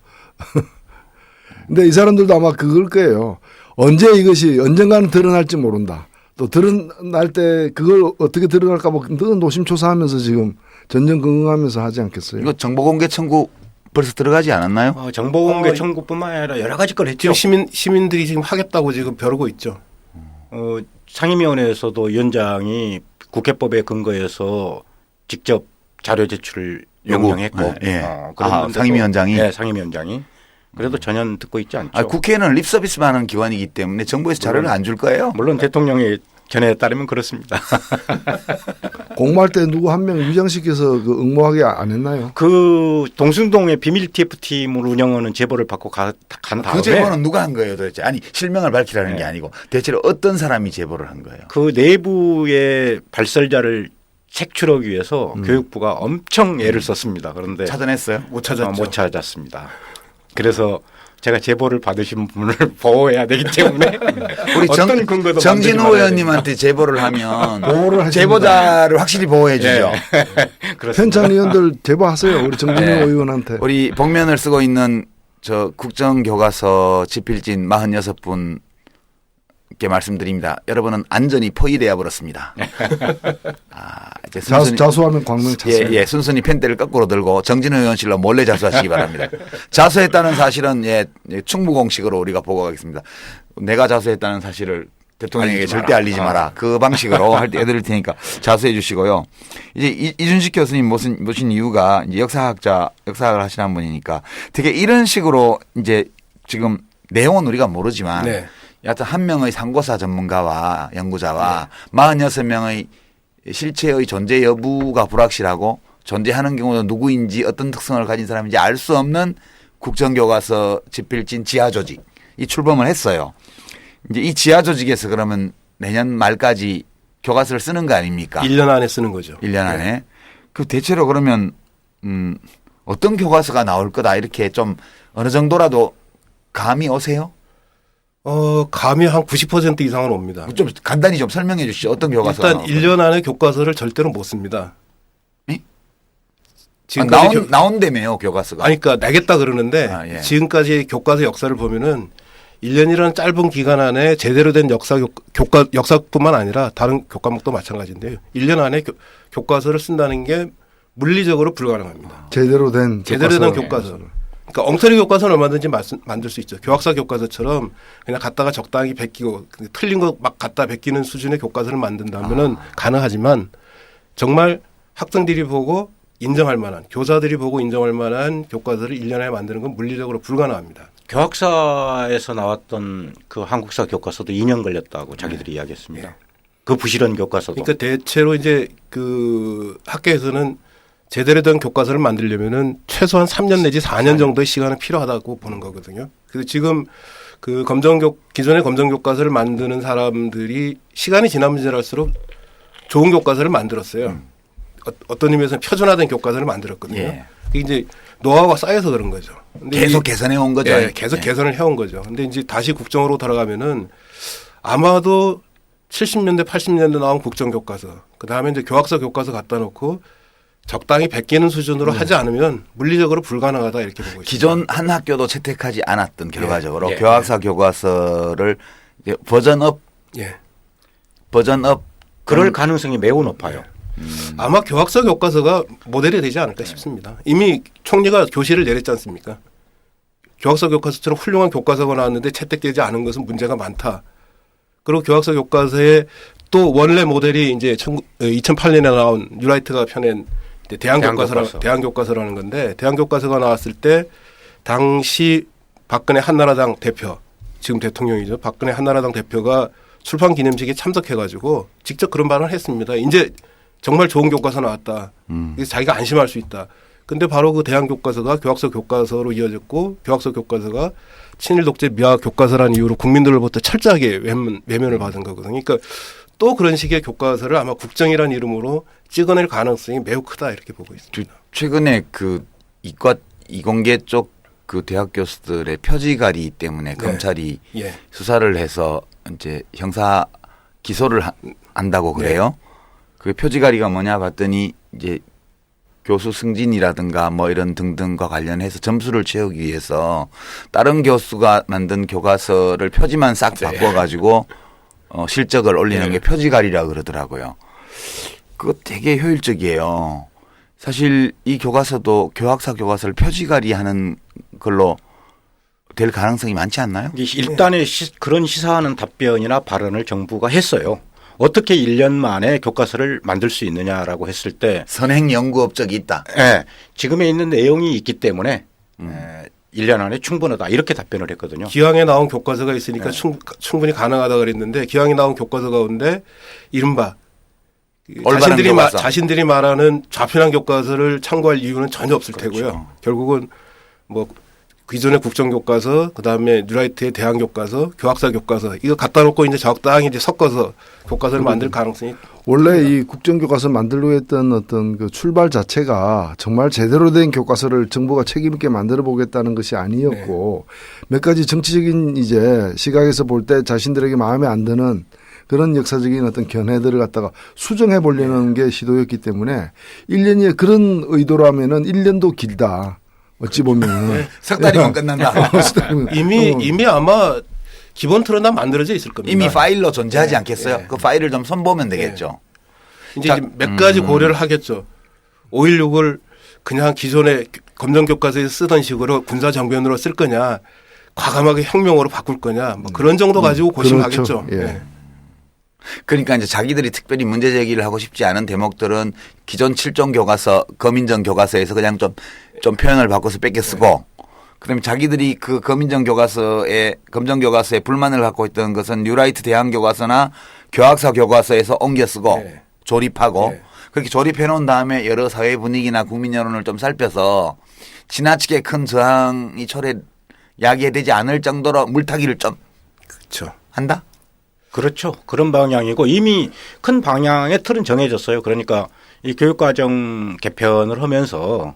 근데 이 사람들도 아마 그걸 거예요. 언제 이것이 언젠가는 드러날지 모른다. 또 드러날 때 그걸 어떻게 드러날까 뭐 늘 노심초사하면서 지금 전전긍긍하면서 하지 않겠어요? 이거 정보공개 청구 벌써 들어가지 않았나요? 정보공개 청구뿐만 아니라 여러 가지 걸 했죠. 지금 시민들이 지금 하겠다고 지금 벼르고 있죠. 상임위원회에서도 위원장이 국회법에 근거해서 직접 자료 제출을 명령했고. 예. 그런데도- 상임위원장이? 네, 상임위원장이. 그래도 전혀 듣고 있지 않죠. 국회는 립서비스만 하는 기관이기 때문에 정부에서 자료를 안 줄 거예요. 물론 대통령의 견해에 따르면 그렇습니다. 공모할 때 누구 한 명 위장시켜서 그 응모하게 안 했나요? 그 동순동의 비밀 TF팀을 운영하는 제보를 받고 간 다음에 그 제보는 누가 한 거예요 도대체? 아니 실명을 밝히라는 게 아니고 대체로 어떤 사람이 제보를 한 거예요? 그 내부의 발설자를 색출하기 위해서 교육부가 엄청 애를 썼습니다. 그런데 찾아냈어요? 못 찾았죠. 못 찾았습니다. 그래서 제가 제보를 받으신 분을 보호해야 되기 때문에 우리 어떤 근거도 정진호 만들지 말아야 의원님한테 제보를 하면 보호를 하십니다. 제보자를 확실히 보호해 주죠. 그렇습니다. 편찬 의원들 제보하세요. 우리 정진호 의원한테. 우리 복면을 쓰고 있는 저 국정교과서 집필진 46분께 말씀드립니다. 여러분은 안전이 포위되어 버렸습니다. 이제 자수하면 광명 찾습니다. 예, 순순히 펜대를 거꾸로 들고 정진호 의원실로 몰래 자수하시기 바랍니다. 자수했다는 사실은 충무 공식으로 우리가 보고하겠습니다. 내가 자수했다는 사실을 대통령에게 절대 알리지 마라. 그 방식으로 해드릴 테니까 자수해 주시고요. 이제 이준식 교수님 모신 이유가 이제 역사학을 하시는 분이니까 되게 이런 식으로 이제 지금 내용은 우리가 모르지만 네. 여하튼 한 명의 상고사 전문가와 연구자와 46명의 실체의 존재 여부가 불확실하고 존재하는 경우도 누구인지 어떤 특성을 가진 사람인지 알 수 없는 국정교과서 집필진 지하조직 이 출범을 했어요. 이제 이 지하조직에서 그러면 내년 말까지 교과서를 쓰는 거 아닙니까? 1년 안에 쓰는 거죠. 1년 안에. 그 대체로 그러면 어떤 교과서가 나올 거다 이렇게 좀 어느 정도라도 감이 오세요? 감이 한 90% 이상은 옵니다. 좀 간단히 좀 설명해 주시죠. 어떤 교과서가 일단 1년 안에 교과서를 절대로 못 씁니다. 예? 지금까지 나온다며요 교과서가. 아니 그러니까 내겠다 그러는데 예. 지금까지 교과서 역사를 보면은 1년이라는 짧은 기간 안에 제대로 된 역사뿐만 아니라 다른 교과목도 마찬가지인데요. 1년 안에 교과서를 쓴다는 게 물리적으로 불가능합니다. 제대로 된 교과서. 그러니까 엉터리 교과서는 얼마든지 만들 수 있죠. 교학사 교과서처럼 그냥 갖다가 적당히 베끼고 틀린 거 막 갖다 베끼는 수준의 교과서를 만든다면은 가능하지만 정말 학생들이 보고 인정할 만한 교사들이 보고 인정할 만한 교과서를 1년에 만드는 건 물리적으로 불가능합니다. 교학사에서 나왔던 그 한국사 교과서도 2년 걸렸다고 자기들이 이야기했습니다. 그 부실한 교과서도. 그러니까 대체로 이제 그 학교에서는 제대로 된 교과서를 만들려면은 최소한 3년 내지 4년 정도의 시간이 필요하다고 보는 거거든요. 그래서 지금 그 기존의 검정 교과서를 만드는 사람들이 시간이 지나면 지날수록 좋은 교과서를 만들었어요. 어떤 의미에서는 표준화된 교과서를 만들었거든요. 예. 그게 이제 노하우가 쌓여서 그런 거죠. 근데 계속 개선해 온 거죠. 예, 계속 개선을 해온 거죠. 근데 이제 다시 국정으로 돌아가면은 아마도 70년대, 80년대 나온 국정교과서, 그 다음에 이제 교학사 교과서 갖다 놓고 적당히 베끼는 수준으로 하지 않으면 물리적으로 불가능하다 이렇게 보고 있습니다. 기존 한 학교도 채택하지 않았던 결과적으로 예. 교학사 교과서를 이제 버전업 예. 그럴 가능성이 매우 높아요. 아마 교학사 교과서가 모델이 되지 않을까 싶습니다. 이미 총리가 교실을 내렸지 않습니까? 교학사 교과서처럼 훌륭한 교과서가 나왔는데 채택되지 않은 것은 문제가 많다. 그리고 교학사 교과서에 또 원래 모델이 이제 2008년에 나온 뉴라이트가 펴낸 대한 교과서라는 건데 대한 교과서가 나왔을 때 당시 박근혜 한나라당 대표 지금 대통령이죠. 박근혜 한나라당 대표가 출판 기념식에 참석해가지고 직접 그런 발언을 했습니다. 이제 정말 좋은 교과서 나왔다. 그래서 자기가 안심할 수 있다. 근데 바로 그 대한 교과서가 교학서 교과서로 이어졌고 교학서 교과서가 친일 독재 미화 교과서라는 이유로 국민들로부터 철저하게 외면을 받은 거거든요. 그러니까 또 그런 식의 교과서를 아마 국정이라는 이름으로 찍어낼 가능성이 매우 크다 이렇게 보고 있습니다. 최근에 그 이공계 쪽 그 대학 교수들의 표지가리 때문에 검찰이 예. 수사를 해서 이제 형사 기소를 한다고 그래요. 그 표지가리가 뭐냐 봤더니 이제 교수 승진이라든가 뭐 이런 등등과 관련해서 점수를 채우기 위해서 다른 교수가 만든 교과서를 표지만 싹 바꿔가지고 실적을 올리는 게 표지가리라 그러더라고요. 그거 되게 효율적이에요. 사실 이 교과서도 교학사 교과서를 표지가리 하는 걸로 될 가능성이 많지 않나요? 일단의 그런 시사하는 답변이나 발언을 정부가 했어요. 어떻게 1년 만에 교과서를 만들 수 있느냐라고 했을 때 선행 연구 업적이 있다. 예, 지금에 있는 내용이 있기 때문에 1년 안에 충분하다 이렇게 답변을 했거든요. 기왕에 나온 교과서가 있으니까 충분히 가능하다 그랬는데 기왕에 나온 교과서 가운데 이른바 자신들이 말하는 좌편한 교과서를 참고할 이유는 전혀 없을 테고요. 결국은 뭐 기존의 국정교과서, 그 다음에 뉴라이트의 대한교과서, 교학사 교과서 이거 갖다 놓고 이제 적당히 이제 섞어서 교과서를 만들 가능성이 원래 이 국정교과서 만들려고 했던 어떤 그 출발 자체가 정말 제대로 된 교과서를 정부가 책임 있게 만들어 보겠다는 것이 아니었고 몇 가지 정치적인 이제 시각에서 볼 때 자신들에게 마음에 안 드는 그런 역사적인 어떤 견해들을 갖다가 수정해 보려는 게 시도였기 때문에 1년이 그런 의도라면은 1년도 길다. 어찌 보면 석 달이면 끝난다. 이미 아마 기본 틀은 다 만들어져 있을 겁니다. 이미 파일로 존재하지 않겠어요? 그 파일을 좀 선보면 되겠죠. 이제 몇 가지 고려를 하겠죠. 5.16을 그냥 기존의 검정교과서에서 쓰던 식으로 군사정변으로 쓸 거냐, 과감하게 혁명으로 바꿀 거냐, 뭐 그런 정도 가지고 고심하겠죠. 그렇죠. 예. 그러니까 이제 자기들이 특별히 문제 제기를 하고 싶지 않은 대목들은 기존 7종 교과서, 검인정 교과서에서 그냥 좀 표현을 바꿔서 뺏겨 쓰고, 그다음에 자기들이 그 검정 교과서에 불만을 갖고 있던 것은 뉴라이트 대한 교과서나 교학사 교과서에서 옮겨 쓰고 조립하고 그렇게 조립해 놓은 다음에 여러 사회 분위기나 국민 여론을 좀 살펴서 지나치게 큰 저항이 야기되지 않을 정도로 물타기를 좀 그렇죠. 한다? 그렇죠. 그런 방향이고 이미 큰 방향의 틀은 정해졌어요. 그러니까 이 교육과정 개편을 하면서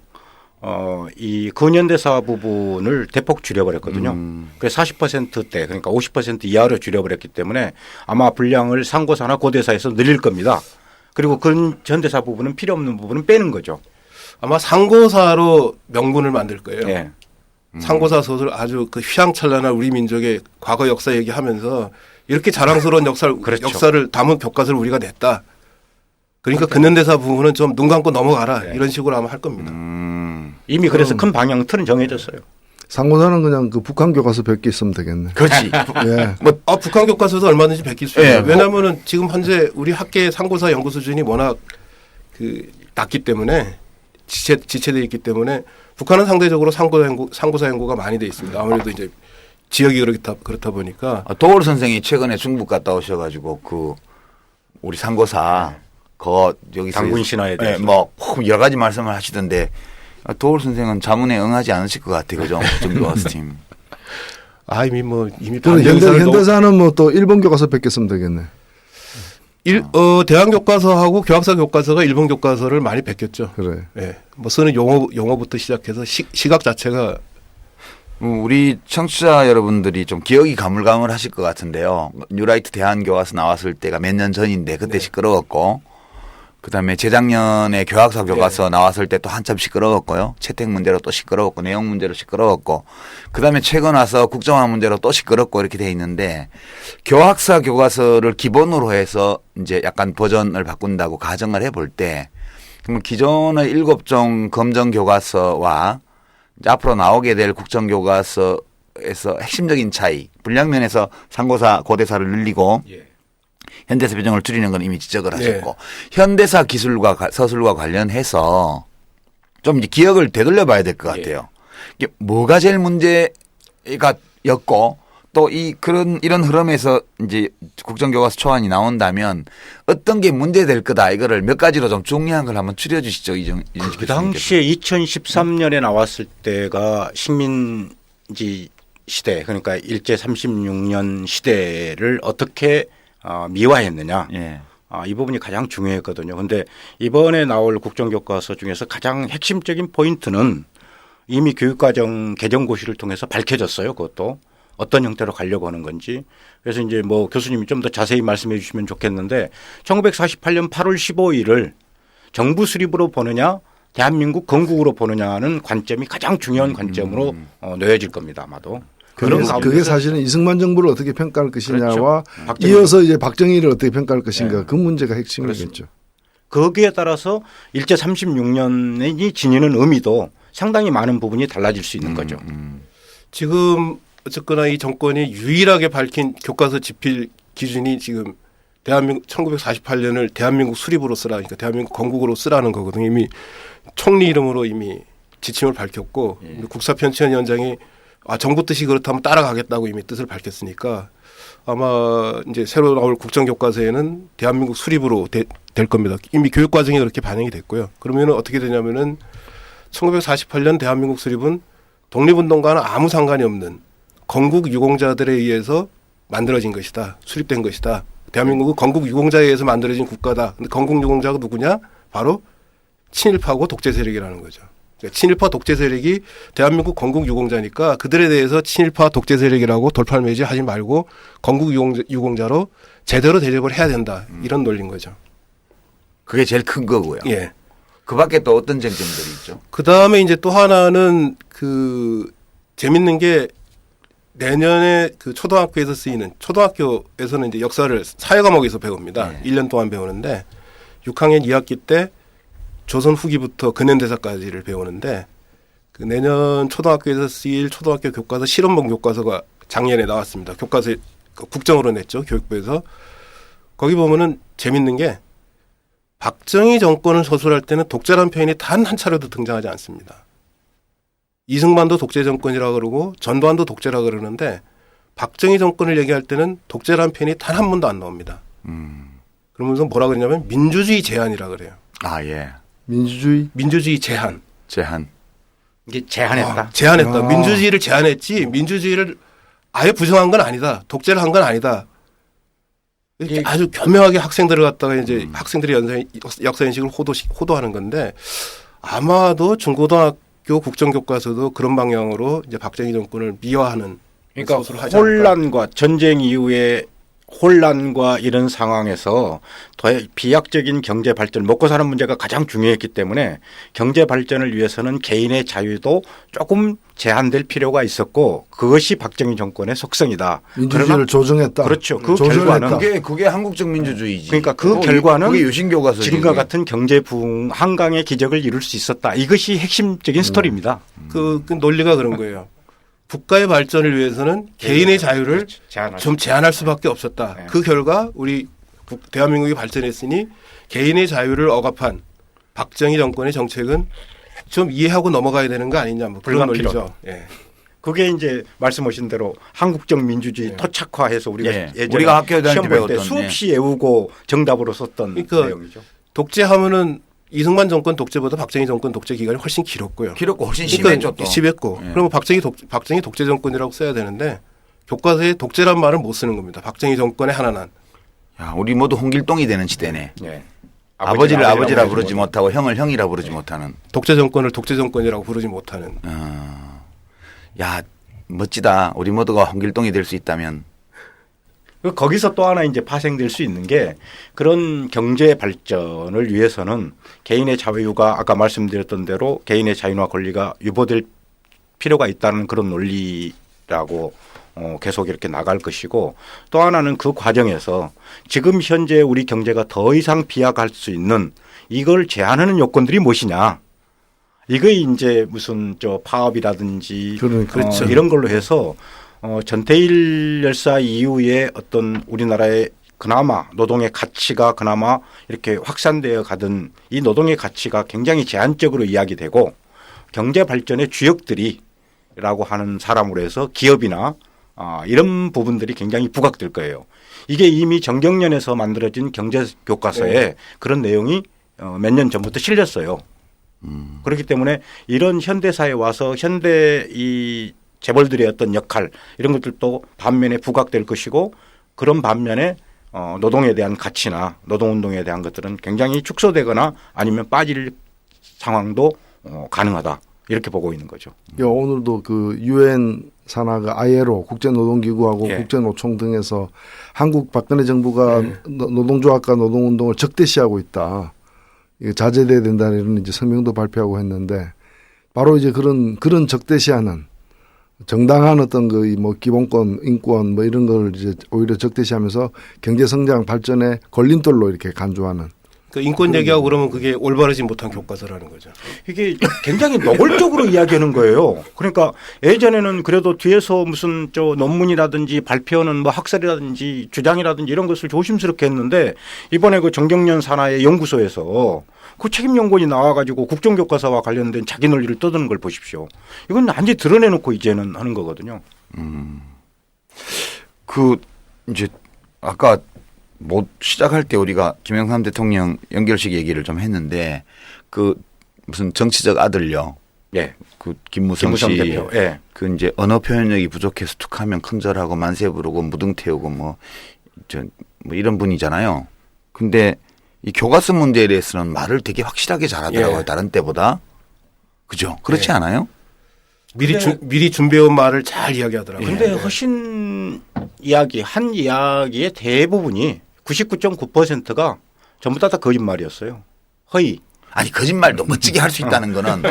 이 근현대사 부분을 대폭 줄여버렸거든요. 그래서 40%대 그러니까 50% 이하로 줄여버렸기 때문에 아마 분량을 상고사나 고대사에서 늘릴 겁니다. 그리고 근현대사 부분은 필요 없는 부분은 빼는 거죠. 아마 상고사로 명분을 만들 거예요. 네. 상고사 소설 아주 그 휘황찬란한 우리 민족의 과거 역사 얘기하면서 이렇게 자랑스러운 그렇죠. 역사를 담은 교과서를 우리가 냈다. 그러니까 근현대사 부분은 좀 눈 감고 넘어가라. 이런 식으로 아마 할 겁니다. 이미 그래서 큰 방향 틀은 정해졌어요. 상고사는 그냥 그 북한 교과서 100개 있으면 되겠네. 그렇지. 예. 북한 교과서도 얼마든지 베낄 수 예, 있어요. 왜냐하면은 지금 현재 우리 학계 상고사 연구 수준이 워낙 낮기 때문에 지체되어 있기 때문에 북한은 상대적으로 상고사 연구가 많이 돼 있습니다. 아무래도 이제 지역이 그렇다 보니까. 도올 선생이 최근에 중국 갔다 오셔가지고 그 우리 상고사 거 여기서 당군 신화에 대해서 뭐 여러 가지 말씀을 하시던데 도올 선생은 자문에 응하지 않으실 것 같아요, 그죠? 정교과서 팀. 이미 그럼 현대사는 뭐 또 일본 교과서 100개 쓰면 되겠네. 대학 교과서하고 교학사 교과서가 일본 교과서를 많이 베꼈죠. 그래. 예. 뭐 쓰는 용어부터 시작해서 시각 자체가 우리 청취자 여러분들이 좀 기억이 가물가물하실 것 같은데요. 뉴라이트 대한교과서 나왔을 때가 몇 년 전인데 그때 시끄러웠고, 그다음에 재작년에 교학사 교과서 나왔을 때 또 한참 시끄러웠고요. 채택 문제로 또 시끄러웠고, 내용 문제로 시끄러웠고, 그다음에 최근 와서 국정화 문제로 또 시끄럽고 이렇게 돼 있는데, 교학사 교과서를 기본으로 해서 이제 약간 버전을 바꾼다고 가정을 해볼 때, 그러면 기존의 7종 검정 교과서와 이제 앞으로 나오게 될 국정교과서에서 핵심적인 차이, 분량면에서 상고사, 고대사를 늘리고 현대사 배정을 줄이는 건 이미 지적을 하셨고, 현대사 기술과 서술과 관련해서 좀 이제 기억을 되돌려 봐야 될 것 같아요. 이게 뭐가 제일 문제가 였고, 또 이런 흐름에서 이제 국정교과서 초안이 나온다면 어떤 게 문제될 거다, 이거를 몇 가지로 좀 중요한 걸 한번 추려주시죠. 그 당시에 2013년에 나왔을 때가 식민지 시대, 그러니까 일제 36년 시대를 어떻게 미화했느냐. 예. 이 부분이 가장 중요했거든요. 그런데 이번에 나올 국정교과서 중에서 가장 핵심적인 포인트는 이미 교육과정 개정고시를 통해서 밝혀졌어요. 그것도. 어떤 형태로 가려고 하는 건지. 그래서 이제 뭐 교수님이 좀 더 자세히 말씀해 주시면 좋겠는데 1948년 8월 15일을 정부 수립으로 보느냐 대한민국 건국으로 보느냐는 관점이 가장 중요한 관점으로 놓여질 겁니다. 아마도. 그게 사실은 이승만 정부를 어떻게 평가할 것이냐와 그렇죠. 이어서 이제 박정희를 어떻게 평가할 것인가 그 문제가 핵심이겠죠. 거기에 따라서 일제 36년이 지니는 의미도 상당히 많은 부분이 달라질 수 있는 거죠. 지금 어쨌거나 이 정권이 유일하게 밝힌 교과서 집필 기준이 지금 대한민국 1948년을 대한민국 수립으로 쓰라, 그러니까 대한민국 건국으로 쓰라는 거거든요. 이미 총리 이름으로 이미 지침을 밝혔고 국사편찬위원장이 정부 뜻이 그렇다면 따라가겠다고 이미 뜻을 밝혔으니까 아마 이제 새로 나올 국정교과서에는 대한민국 수립으로 될 겁니다. 이미 교육과정이 그렇게 반영이 됐고요. 그러면 어떻게 되냐면은 1948년 대한민국 수립은 독립운동과는 아무 상관이 없는 건국 유공자들에 의해서 만들어진 것이다. 수립된 것이다. 대한민국은 건국 유공자에 의해서 만들어진 국가다. 근데 건국 유공자가 누구냐? 바로 친일파고 독재 세력이라는 거죠. 그러니까 친일파 독재 세력이 대한민국 건국 유공자니까 그들에 대해서 친일파 독재 세력이라고 돌팔매질 하지 말고 건국 유공자로 제대로 대접을 해야 된다. 이런 논리인 거죠. 그게 제일 큰 거고요. 예. 그 밖에 또 어떤 쟁점들이 있죠? 그 다음에 이제 또 하나는 재밌는 게 내년에 초등학교에서 쓰이는, 초등학교에서는 이제 역사를 사회 과목에서 배웁니다. 1년 동안 배우는데 6학년 2학기 때 조선 후기부터 근현대사까지를 배우는데 내년 초등학교에서 쓰일 초등학교 교과서 실험본 교과서가 작년에 나왔습니다. 교과서 국정으로 냈죠. 교육부에서. 거기 보면은 재밌는 게 박정희 정권을 서술할 때는 독재라는 표현이 단 한 차례도 등장하지 않습니다. 이승만도 독재 정권이라 그러고 전두환도 독재라 그러는데 박정희 정권을 얘기할 때는 독재라는 표현이 단 한 번도 안 나옵니다. 그러면서 뭐라 그러냐면 민주주의 제한이라 그래요. 아, 예. 민주주의 제한. 이게 제한했다. 제한했다. 민주주의를 제한했지 민주주의를 아예 부정한 건 아니다. 독재를 한 건 아니다. 이렇게 아주 교묘하게 학생들을 갖다가 이제 학생들의 역사인식을 호도하는 건데 아마도 중고등학교 국정교과서도 그런 방향으로 이제 박정희 정권을 미화하는 그러니까 소설을 하지 혼란과 전쟁 이후에 혼란과 이런 상황에서 더 비약적인 경제 발전, 먹고 사는 문제가 가장 중요했기 때문에 경제 발전을 위해서는 개인의 자유도 조금 제한될 필요가 있었고 그것이 박정희 정권의 속성이다. 민주주의를 조정했다. 그렇죠. 그 결과는 그게 한국적 민주주의지. 그러니까 그 결과는 그게 유신교과서지. 지금과 같은 경제 부흥 한강의 기적을 이룰 수 있었다. 이것이 핵심적인 스토리입니다. 그 논리가 그런 거예요. 국가의 발전을 위해서는 개인의 자유를 좀 제한할 수밖에 없었다. 네. 그 결과 우리 대한민국이 발전했으니 개인의 자유를 억압한 박정희 정권의 정책은 좀 이해하고 넘어가야 되는 거 아니냐, 뭐 그런 논리죠. 예. 그게 이제 말씀하신 대로 한국적 민주주의 토착화해서 우리가 예. 예전에 우리가 학교에 다닐 시험 때 볼 때 배웠던, 수없이 외우고 정답으로 썼던 그러니까 내용이죠. 독재하면은 이승만 정권 독재보다 박정희 정권 독재 기간이 훨씬 길었고요. 길었고 훨씬 심했죠 또. 심했고. 예. 그러면 박정희 독재 정권이라고 써야 되는데 교과서에 독재란 말을 못 쓰는 겁니다. 박정희 정권의 하나는. 야, 우리 모두 홍길동이 되는 시대네. 예. 아버지를 아버지라 부르지 못하고 형을 형이라 부르지 못하는. 독재 정권을 독재 정권이라고 부르지 못하는. 야, 멋지다. 우리 모두가 홍길동이 될 수 있다면. 거기서 또 하나 이제 파생될 수 있는 게 그런 경제 발전을 위해서는 개인의 자유가 아까 말씀드렸던 대로 개인의 자유와 권리가 유보될 필요가 있다는 그런 논리라고 계속 이렇게 나갈 것이고 또 하나는 그 과정에서 지금 현재 우리 경제가 더 이상 비약할 수 있는 이걸 제한하는 요건들이 무엇이냐. 이게 이제 무슨 파업이라든지 그렇죠. 이런 걸로 해서 전태일 열사 이후에 어떤 우리나라의 그나마 노동의 가치가 그나마 이렇게 확산되어 가던 이 노동의 가치가 굉장히 제한적으로 이야기되고 경제 발전의 주역들이라고 하는 사람으로 해서 기업이나 이런 부분들이 굉장히 부각될 거예요. 이게 이미 정경련에서 만들어진 경제 교과서에 그런 내용이 몇 년 전부터 실렸어요. 그렇기 때문에 이런 현대사에 와서 현대 이 재벌들의 어떤 역할 이런 것들도 반면에 부각될 것이고 그런 반면에 노동에 대한 가치나 노동운동에 대한 것들은 굉장히 축소되거나 아니면 빠질 상황도 가능하다 이렇게 보고 있는 거죠. 오늘도 그 유엔 산하가 ILO 국제노동기구하고 예. 국제노총 등에서 한국 박근혜 정부가 노동조합과 노동운동을 적대시하고 있다. 이거 자제돼야 된다는 이제 성명도 발표하고 했는데 바로 이제 그런 적대시하는 정당한 어떤 뭐 기본권, 인권 뭐 이런 걸 이제 오히려 적대시하면서 경제 성장 발전의 걸림돌로 이렇게 간주하는. 그 인권 얘기하고 그러면 그게 올바르지 못한 교과서라는 거죠. 이게 굉장히 노골적으로 이야기하는 거예요. 그러니까 예전에는 그래도 뒤에서 무슨 논문이라든지 발표는 뭐 학설이라든지 주장이라든지 이런 것을 조심스럽게 했는데 이번에 그 정경련 산하의 연구소에서 그 책임 연구원이 나와가지고 국정교과서와 관련된 자기 논리를 떠드는 걸 보십시오. 이건 완전히 드러내놓고 이제는 하는 거거든요. 이제 아까 못 시작할 때 우리가 김영삼 대통령 연결식 얘기를 좀 했는데 그 무슨 정치적 아들요. 예. 그 김무성 씨. 대표. 예. 그 이제 언어 표현력이 부족해서 툭하면 큰절하고 만세 부르고 무등 태우고 뭐 이런 분이잖아요. 근데 이 교과서 문제에 대해서는 말을 되게 확실하게 잘하더라고요. 예. 다른 때보다. 그죠? 그렇지 예. 않아요? 미리 준비해온 말을 잘 이야기하더라고요. 근데 훨씬 한 이야기의 대부분이 99.9%가 전부 다 거짓말이었어요. 허위. 아니 거짓말도 멋지게 할 수 있다는 거는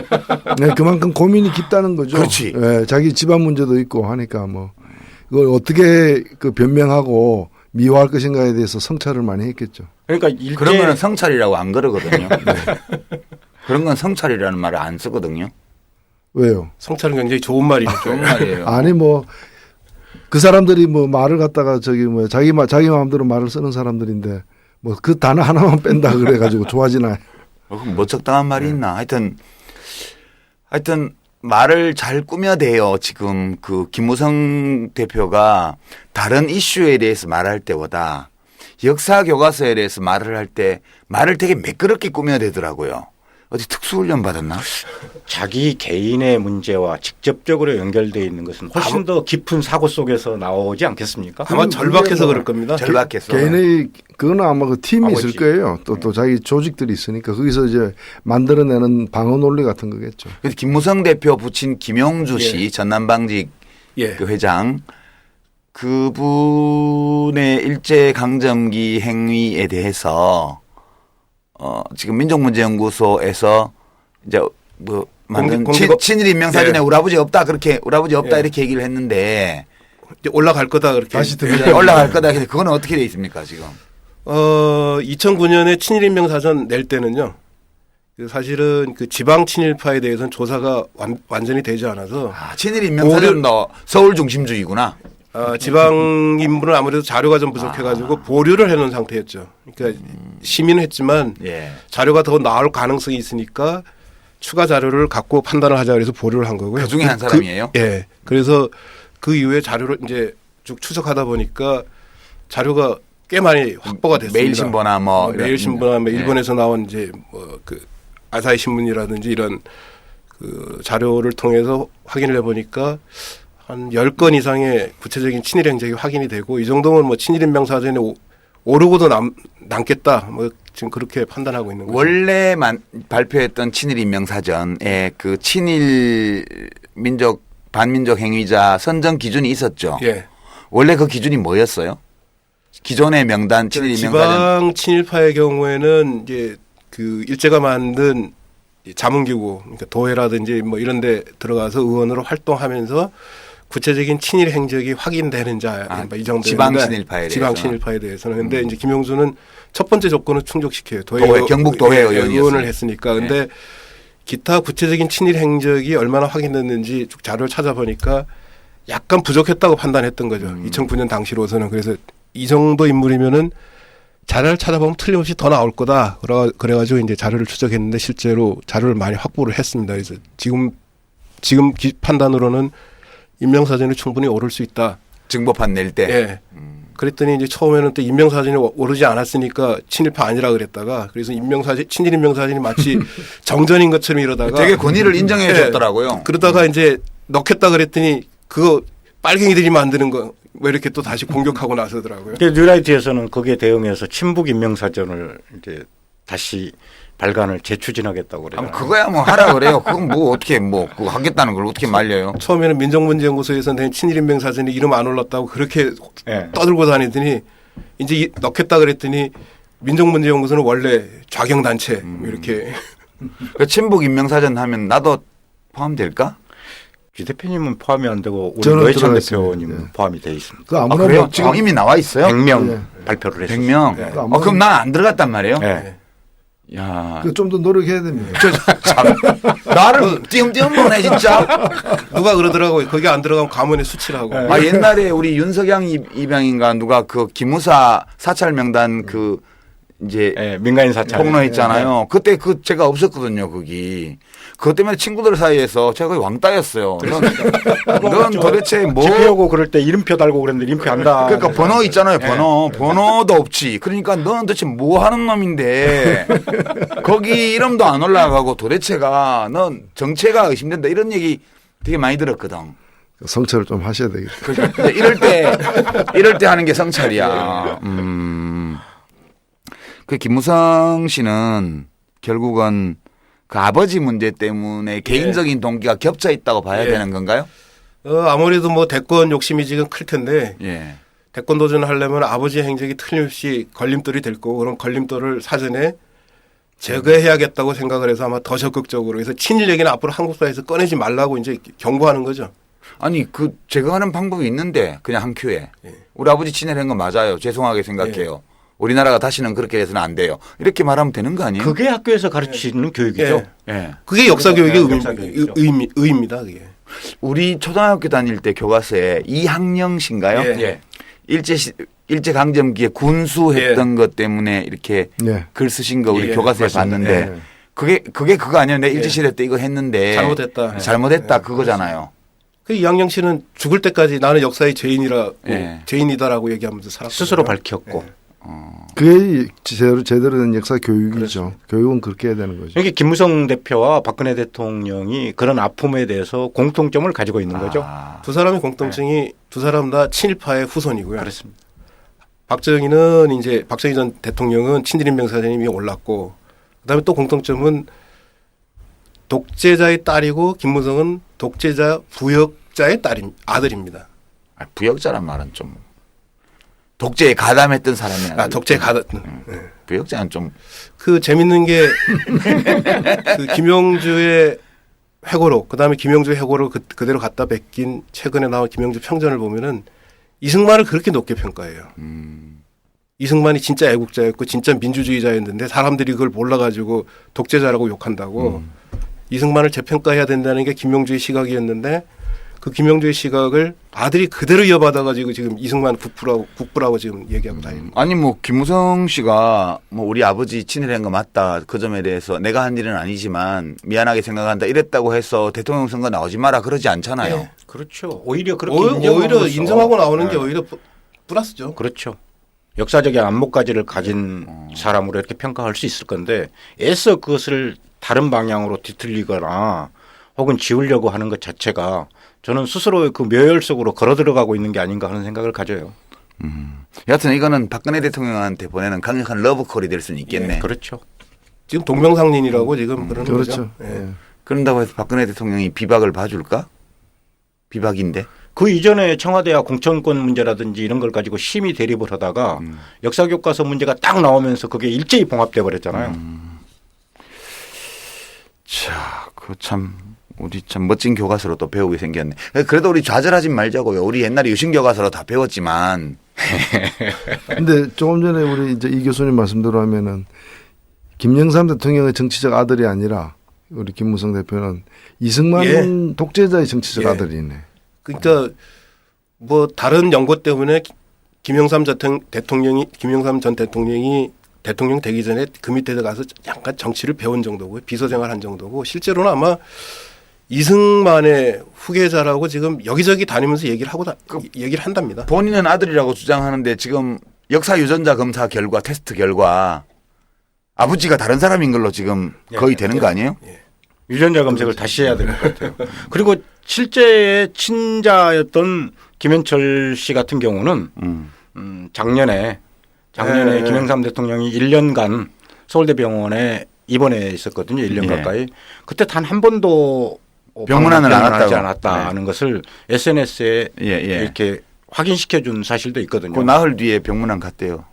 네, 그만큼 고민이 깊다는 거죠. 그렇지. 네, 자기 집안 문제도 있고 하니까 뭐 이걸 어떻게 그 변명하고 미화할 것인가에 대해서 성찰을 많이 했겠죠. 그러니까 그런 거는 성찰이라고 안 그러거든요. 그런 건 성찰이라는 말을 안 쓰거든요. 왜요? 성찰은 굉장히 좋은 말이죠. 좋은 말이에요. 아니 뭐 그 사람들이 뭐 말을 갖다가 자기 마음대로 말을 쓰는 사람들인데 뭐 그 단어 하나만 뺀다 그래가지고 좋아지나요? 그럼 뭐 적당한 말이 있나? 하여튼 말을 잘 꾸며대요. 지금 그 김무성 대표가 다른 이슈에 대해서 말할 때보다 역사 교과서에 대해서 말을 할 때 말을 되게 매끄럽게 꾸며대더라고요. 어디 특수훈련 받았나? 자기 개인의 문제와 직접적으로 연결되어 있는 것은 훨씬 더 깊은 사고 속에서 나오지 않겠습니까? 아마 절박해서 그럴 겁니다. 절박해서. 개인의 그거는 아마 그 팀이 아버지. 있을 거예요. 또 자기 조직들이 있으니까 거기서 이제 만들어내는 방어 논리 같은 거겠죠. 그래서 김무성 대표 붙인 김용주 씨 전남방직 예. 그 회장 그분의 일제강점기 행위에 대해서 지금 민족문제연구소에서 이제 뭐 만든 친일 인명사진에 예. 우리 아버지 없다 예. 이렇게 얘기를 했는데 이제 올라갈 거다 그렇게. 다시 이제 올라갈 거다. 근데 그거는 어떻게 돼 있습니까 지금? 2009년에 친일인명사전 낼 때는요. 사실은 그 지방 친일파에 대해서는 조사가 완전히 되지 않아서 친일 인명사전도 서울 중심주의구나. 지방 인물은 아무래도 자료가 좀 부족해가지고 보류를 해놓은 상태였죠. 그러니까 심의는 했지만 예. 자료가 더 나올 가능성이 있으니까 추가 자료를 갖고 판단을 하자 그래서 보류를 한 거고요. 그 중에 한 사람이에요? 예. 그래서 그 이후에 자료를 이제 쭉 추적하다 보니까 자료가 꽤 많이 확보가 됐습니다. 매일신보나 뭐 매일신보나 뭐 예. 일본에서 나온 이제 뭐 그 아사히 신문이라든지 이런 그 자료를 통해서 확인을 해보니까 한 10건 이상의 구체적인 친일 행적이 확인이 되고 이 정도면 뭐 친일 인명사전에 오르고도 남겠다. 뭐 지금 그렇게 판단하고 있는 거죠. 원래만 발표했던 친일 인명사전에 그 친일 민족 반민족 행위자 선정 기준이 있었죠. 예. 원래 그 기준이 뭐였어요? 기존의 명단 친일 인명사전. 지방 친일파의 경우에는 이제 그 일제가 만든 자문기구, 그러니까 도회라든지 뭐 이런 데 들어가서 의원으로 활동하면서 구체적인 친일 행적이 확인되는 자, 이 정도. 지방 친일파에 대해서. 지방 친일파에 대해서는. 근데 이제 김영수는 첫 번째 조건을 충족시켜요. 도회, 경북 도회 의원을 했으니까. 근데 기타 구체적인 친일 행적이 얼마나 확인됐는지 쭉 자료를 찾아보니까 약간 부족했다고 판단했던 거죠. 2009년 당시로서는. 그래서 이 정도 인물이면은 자료를 찾아보면 틀림없이 더 나올 거다. 그래가지고 이제 자료를 추적했는데 실제로 자료를 많이 확보를 했습니다. 그래서 지금 판단으로는 인명사전이 충분히 오를 수 있다. 증보판 낼 때. 예. 그랬더니 이제 처음에는 또 인명사전이 오르지 않았으니까 친일파 아니라 그랬다가 그래서 친일 인명사전이 마치 정전인 것처럼 이러다가 되게 권위를 인정해 줬더라고요. 그러다가 이제 넣겠다 그랬더니 그거 빨갱이들이 만드는 거 왜 이렇게 또 다시 공격하고 나서더라고요. 뉴라이트에서는 거기에 대응해서 친북 인명사전을 이제 다시 발간을 재추진하겠다고 그래요. 그거야 뭐 하라 그래요. 그건 뭐 어떻게 뭐 그거 하겠다는 걸 어떻게 말려요? 처음에는 민족문제연구소에서 낸 친일인명사전에 이름 안 올랐다고 그렇게 네. 떠들고 다니더니 이제 넣겠다 그랬더니 민족문제연구소는 원래 좌경단체 이렇게. 그 친북 인명사전 하면 나도 포함될까? 주 대표님은 포함이 안 되고 우리 저는 노회찬 들어가 대표님 있습니다. 예. 포함이 돼 있습니다. 그 아무나 그래요? 뭐 지금 이미 나와 있어요? 100명 발표를 했어요. 100명? 네. 그럼 난 안 들어갔단 말이에요? 네. 야, 좀 더 노력해야 됩니다. 나를 띄엄띄엄 보네 진짜. 누가 그러더라고요. 거기 안 들어가면 가문의 수치라고. 옛날에 우리 윤석양 입양인가 누가 그 기무사 사찰 명단 그 이제 네, 민간인 사찰 폭로했잖아요. 그때 그 제가 없었거든요 거기. 그것 때문에 친구들 사이에서 제가 거의 왕따였어요. 넌 도대체 뭐? 집회하고 그럴 때 이름표 달고 그랬는데 이름표 안다. 그러니까 번호 있잖아요. 번호도 없지. 그러니까 넌 도대체 뭐 하는 놈인데 거기 이름도 안 올라가고 도대체가 넌 정체가 의심된다 이런 얘기 되게 많이 들었거든. 성찰을 좀 하셔야 되겠다. 그러니까 이럴 때 하는 게 성찰이야. 그 김무성 씨는 결국은 그 아버지 문제 때문에 개인적인 동기가 겹쳐 있다고 봐야 되는 건가요? 아무래도 뭐 대권 욕심이 지금 클 텐데 예. 대권 도전을 하려면 아버지 행적이 틀림없이 걸림돌이 될 거고 그런 걸림돌을 사전에 제거해야겠다고 생각을 해서 아마 더 적극적으로 그래서 친일 얘기는 앞으로 한국 사회에서 꺼내지 말라고 이제 경고하는 거죠. 아니 그 제거하는 방법이 있는데 그냥 한 큐에 우리 아버지 친일한 거 맞아요. 죄송하게 생각해요. 우리나라가 다시는 그렇게 해서는 안 돼요. 이렇게 말하면 되는 거 아니에요? 그게 학교에서 가르치는 교육이죠. 예. 그게 역사 교육의 교육이죠. 의미입니다. 그게. 우리 초등학교 다닐 때 교과서에 이학령 씨인가요? 예. 일제 강점기에 군수했던 것 때문에 이렇게 네. 글 쓰신 거 우리 예, 교과서에 맞습니다. 봤는데 예. 그게 그거 아니에요? 내 일제시대 때 이거 했는데 잘못했다 그거잖아요. 그 이학영 씨는 죽을 때까지 나는 역사의 죄인이라고 예. 죄인이다라고 얘기하면서 살았어요. 스스로 밝혔고. 그게 제대로 된 역사 교육이죠. 교육은 그렇게 해야 되는 거죠. 여기 김무성 대표와 박근혜 대통령이 그런 아픔에 대해서 공통점을 가지고 있는 거죠. 두 사람의 공통점이 두 사람 다 친일파의 후손이고요. 그렇습니다. 박정희 전 대통령은 친일인명사전이 이미 올랐고 그다음에 또 공통점은 독재자의 딸이고 김무성은 독재자 부역자의 아들입니다. 부역자란 말은 좀 독재에 가담했던 사람이야. 독재에 부역자는 좀 그 재밌는 게 그 김영주의 회고록 그다음에 김영주의 회고를 그대로 갖다 베낀 최근에 나온 김영주 평전을 보면은 이승만을 그렇게 높게 평가해요. 이승만이 진짜 애국자였고 진짜 민주주의자였는데 사람들이 그걸 몰라가지고 독재자라고 욕한다고 이승만을 재평가해야 된다는 게 김명주의 시각이었는데 그 김명주의 시각을 아들이 그대로 이어받아가지고 지금 이승만 국부라고 지금 얘기하고 다니는 거예요. 아니 뭐 김무성 씨가 뭐 우리 아버지 친일한 거 맞다 그 점에 대해서 내가 한 일은 아니지만 미안하게 생각한다 이랬다고 해서 대통령 선거 나오지 마라 그러지 않잖아요. 네. 그렇죠. 오히려 그렇게 오히려 인정하고 나오는 네. 게 오히려 플러스죠. 그렇죠. 역사적인 안목가지를 가진 사람으로 이렇게 평가할 수 있을 건데 애써 그것을 다른 방향으로 뒤틀리거나 혹은 지우려고 하는 것 자체가 저는 스스로의 그 묘열 속으로 걸어 들어가고 있는 게 아닌가 하는 생각을 가져요. 여하튼 이거는 박근혜 대통령한테 보내는 강력한 러브콜이 될 수는 있겠네. 네, 그렇죠. 지금 동명상린이라고 지금 그러는 그렇죠. 거죠. 예. 그런다고 해서 박근혜 대통령이 비박을 봐줄까? 비박인데. 그 이전에 청와대와 공천권 문제라든지 이런 걸 가지고 심히 대립을 하다가 역사교과서 문제가 딱 나오면서 그게 일제히 봉합돼 버렸잖아요. 자, 그 참 우리 참 멋진 교과서로 또 배우게 생겼네. 그래도 우리 좌절하지 말자고요. 우리 옛날에 유신 교과서로 다 배웠지만. 근데 조금 전에 우리 이제 이 교수님 말씀대로 하면은 김영삼 대통령의 정치적 아들이 아니라 우리 김무성 대표는 이승만 독재자의 정치적 예. 아들이네. 그러니까 뭐 다른 연고 때문에 김영삼 전 대통령이 대통령 되기 전에 그 밑에 가서 약간 정치를 배운 정도고 비서생활한 정도고 실제로는 아마 이승만의 후계자라고 지금 여기저기 다니면서 얘기를 한답니다. 본인은 아들이라고 주장하는데 지금 역사 유전자 검사 결과 테스트 결과 아버지가 다른 사람인 걸로 지금 거의 되는 거 아니에요? 유전자 검색을 다시 해야 될 것 같아요. 그리고 실제의 친자였던 김현철 씨 같은 경우는 작년에 네. 김영삼 대통령이 1년간 서울대병원에 입원해 있었거든요. 1년 네. 가까이. 그때 단 한 번도 병문안을 안 하지 왔다고. 않았다는 것을 SNS에 예, 예. 이렇게 확인시켜 준 사실도 있거든요. 그 나흘 뒤에 병문안 갔대요.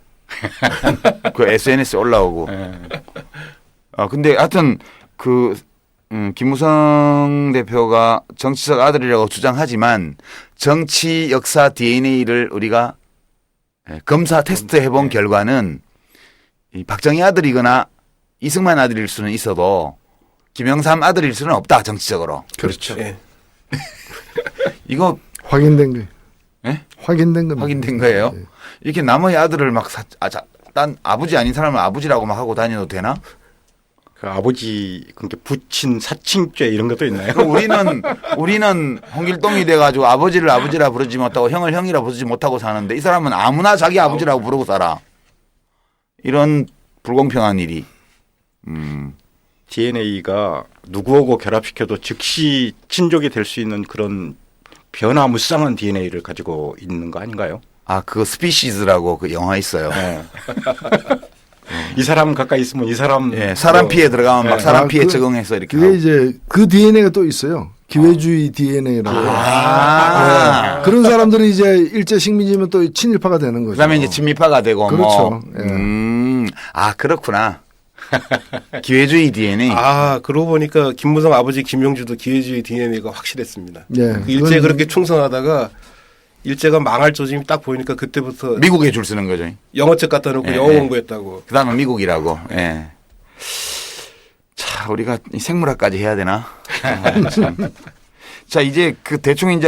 그 SNS 올라오고. 예. 근데 하여튼 그 김무성 대표가 정치적 아들이라고 주장하지만 정치 역사 DNA를 우리가 검사 테스트 해본 결과는 이 박정희 아들이거나 이승만 아들일 수는 있어도 김영삼 아들일 수는 없다 정치적으로. 그렇죠. 예. 이거 확인된 거예요. 예? 확인된 겁니다. 확인된 거예요. 예. 이렇게 남의 아들을 막 딴 아버지 아닌 사람을 아버지라고 막 하고 다녀도 되나? 그 아버지 그러니까 부친 사칭죄 이런 것도 있나요? 우리는 홍길동이 돼가지고 아버지를 아버지라 부르지 못하고 형을 형이라 부르지 못하고 사는데 이 사람은 아무나 자기 아버지라고 부르고 살아. 이런 불공평한 일이. DNA가 누구하고 결합시켜도 즉시 친족이 될 수 있는 그런 변화무쌍한 DNA를 가지고 있는 거 아닌가요? 그 스피시즈라고 그 영화 있어요. 네. 이 사람 가까이 있으면 이 사람 사람 피해 들어가면 막 사람 피해 그- 적응해서 이렇게. 그게 하고. 이제 그 DNA가 또 있어요. 기회주의 DNA라고. 그런 사람들이 이제 일제 식민지면 또 친일파가 되는 거죠. 그다음에 이제 친미파가 되고 그렇죠. 뭐. 그렇구나. 기회주의 DNA. 그러고 보니까 김무성 아버지 김영주도 기회주의 DNA가 확실했습니다. 예. 그 일제에 그렇게 충성하다가 일제가 망할 조짐이 딱 보이니까 그때부터 미국에 줄 서는 거죠. 영어책 갖다 놓고 예, 영어 예. 공부했다고. 그다음에 미국이라고. 예. 자, 우리가 이 생물학까지 해야 되나? 참. 자, 이제 그 대충 이제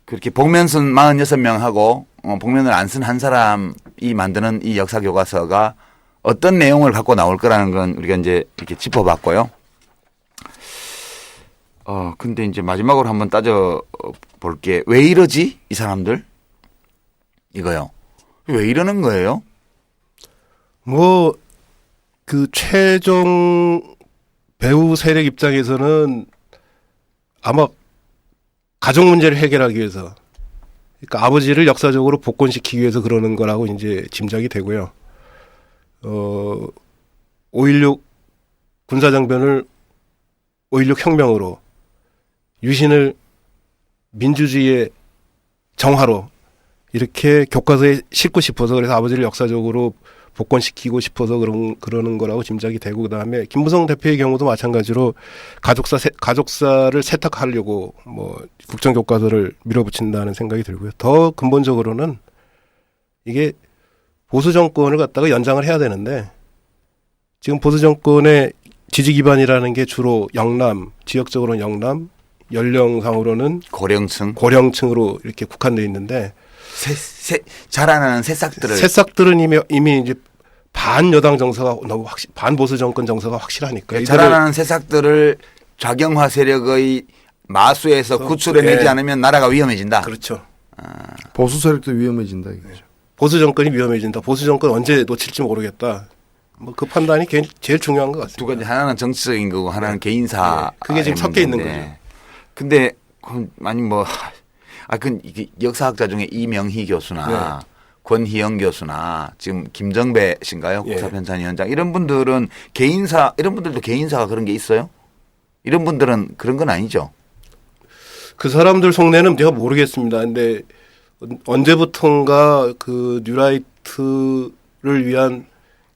그렇게 복면 쓴 46명하고 복면을 안 쓴 한 사람이 만드는 이 역사 교과서가 어떤 내용을 갖고 나올 거라는 건 우리가 이제 이렇게 짚어봤고요. 근데 이제 마지막으로 한번 따져 볼게. 왜 이러지? 이 사람들? 이거요. 왜 이러는 거예요? 뭐 그 최종 배우 세력 입장에서는 아마 가족 문제를 해결하기 위해서, 그러니까 아버지를 역사적으로 복권시키기 위해서 그러는 거라고 이제 짐작이 되고요. 5.16 군사정변을 5.16 혁명으로, 유신을 민주주의의 정화로 이렇게 교과서에 싣고 싶어서, 그래서 아버지를 역사적으로 복권시키고 싶어서 그러는 거라고 짐작이 되고, 그다음에 김무성 대표의 경우도 마찬가지로 가족사를 세탁하려고 뭐 국정교과서를 밀어붙인다는 생각이 들고요. 더 근본적으로는 이게 보수 정권을 갖다가 연장을 해야 되는데 지금 보수 정권의 지지 기반이라는 게 주로 영남, 지역적으로는 영남, 연령상으로는 고령층으로 이렇게 국한되어 있는데 자라나는 새싹들을 새싹들은 이미 이제 반여당 정서가 너무 반보수 정권 정서가 확실하니까 자라나는 새싹들을 좌경화 세력의 마수에서 구출해내지 않으면 나라가 위험해진다. 그렇죠. 보수 세력도 위험해진다 이거죠. 보수 정권이 위험해진다. 보수 정권 언제 놓칠지 모르겠다. 뭐 그 판단이 제일 중요한 것 같습니다. 두 가지 하나는 정치적인 거고 하나는 개인사. 그게 지금 섞여 있는 거죠. 근데 아니 그 이게 역사학자 중에 이명희 교수나 권희영 교수나 지금 김정배 씨인가요? 국사편찬위원장 이런 분들은 이런 분들도 개인사가 그런 게 있어요? 이런 분들은 그런 건 아니죠? 그 사람들 속내는 제가 모르겠습니다. 근데 언제부턴가 그 뉴라이트를 위한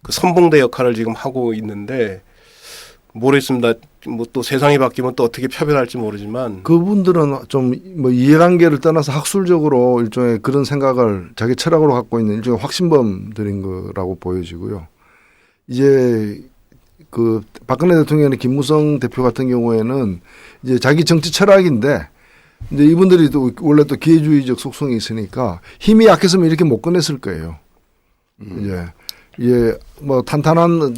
그 선봉대 역할을 지금 하고 있는데 모르겠습니다. 뭐 또 세상이 바뀌면 또 어떻게 표별할지 모르지만 그분들은 좀 뭐 이해관계를 떠나서 학술적으로 일종의 그런 생각을 자기 철학으로 갖고 있는 일종의 확신범들인 거라고 보여지고요. 이제 그 박근혜 대통령의 김무성 대표 같은 경우에는 이제 자기 정치 철학인데 이제 이분들이 또 원래 또 기회주의적 속성이 있으니까 힘이 약했으면 이렇게 못 꺼냈을 거예요. 이제 뭐 탄탄한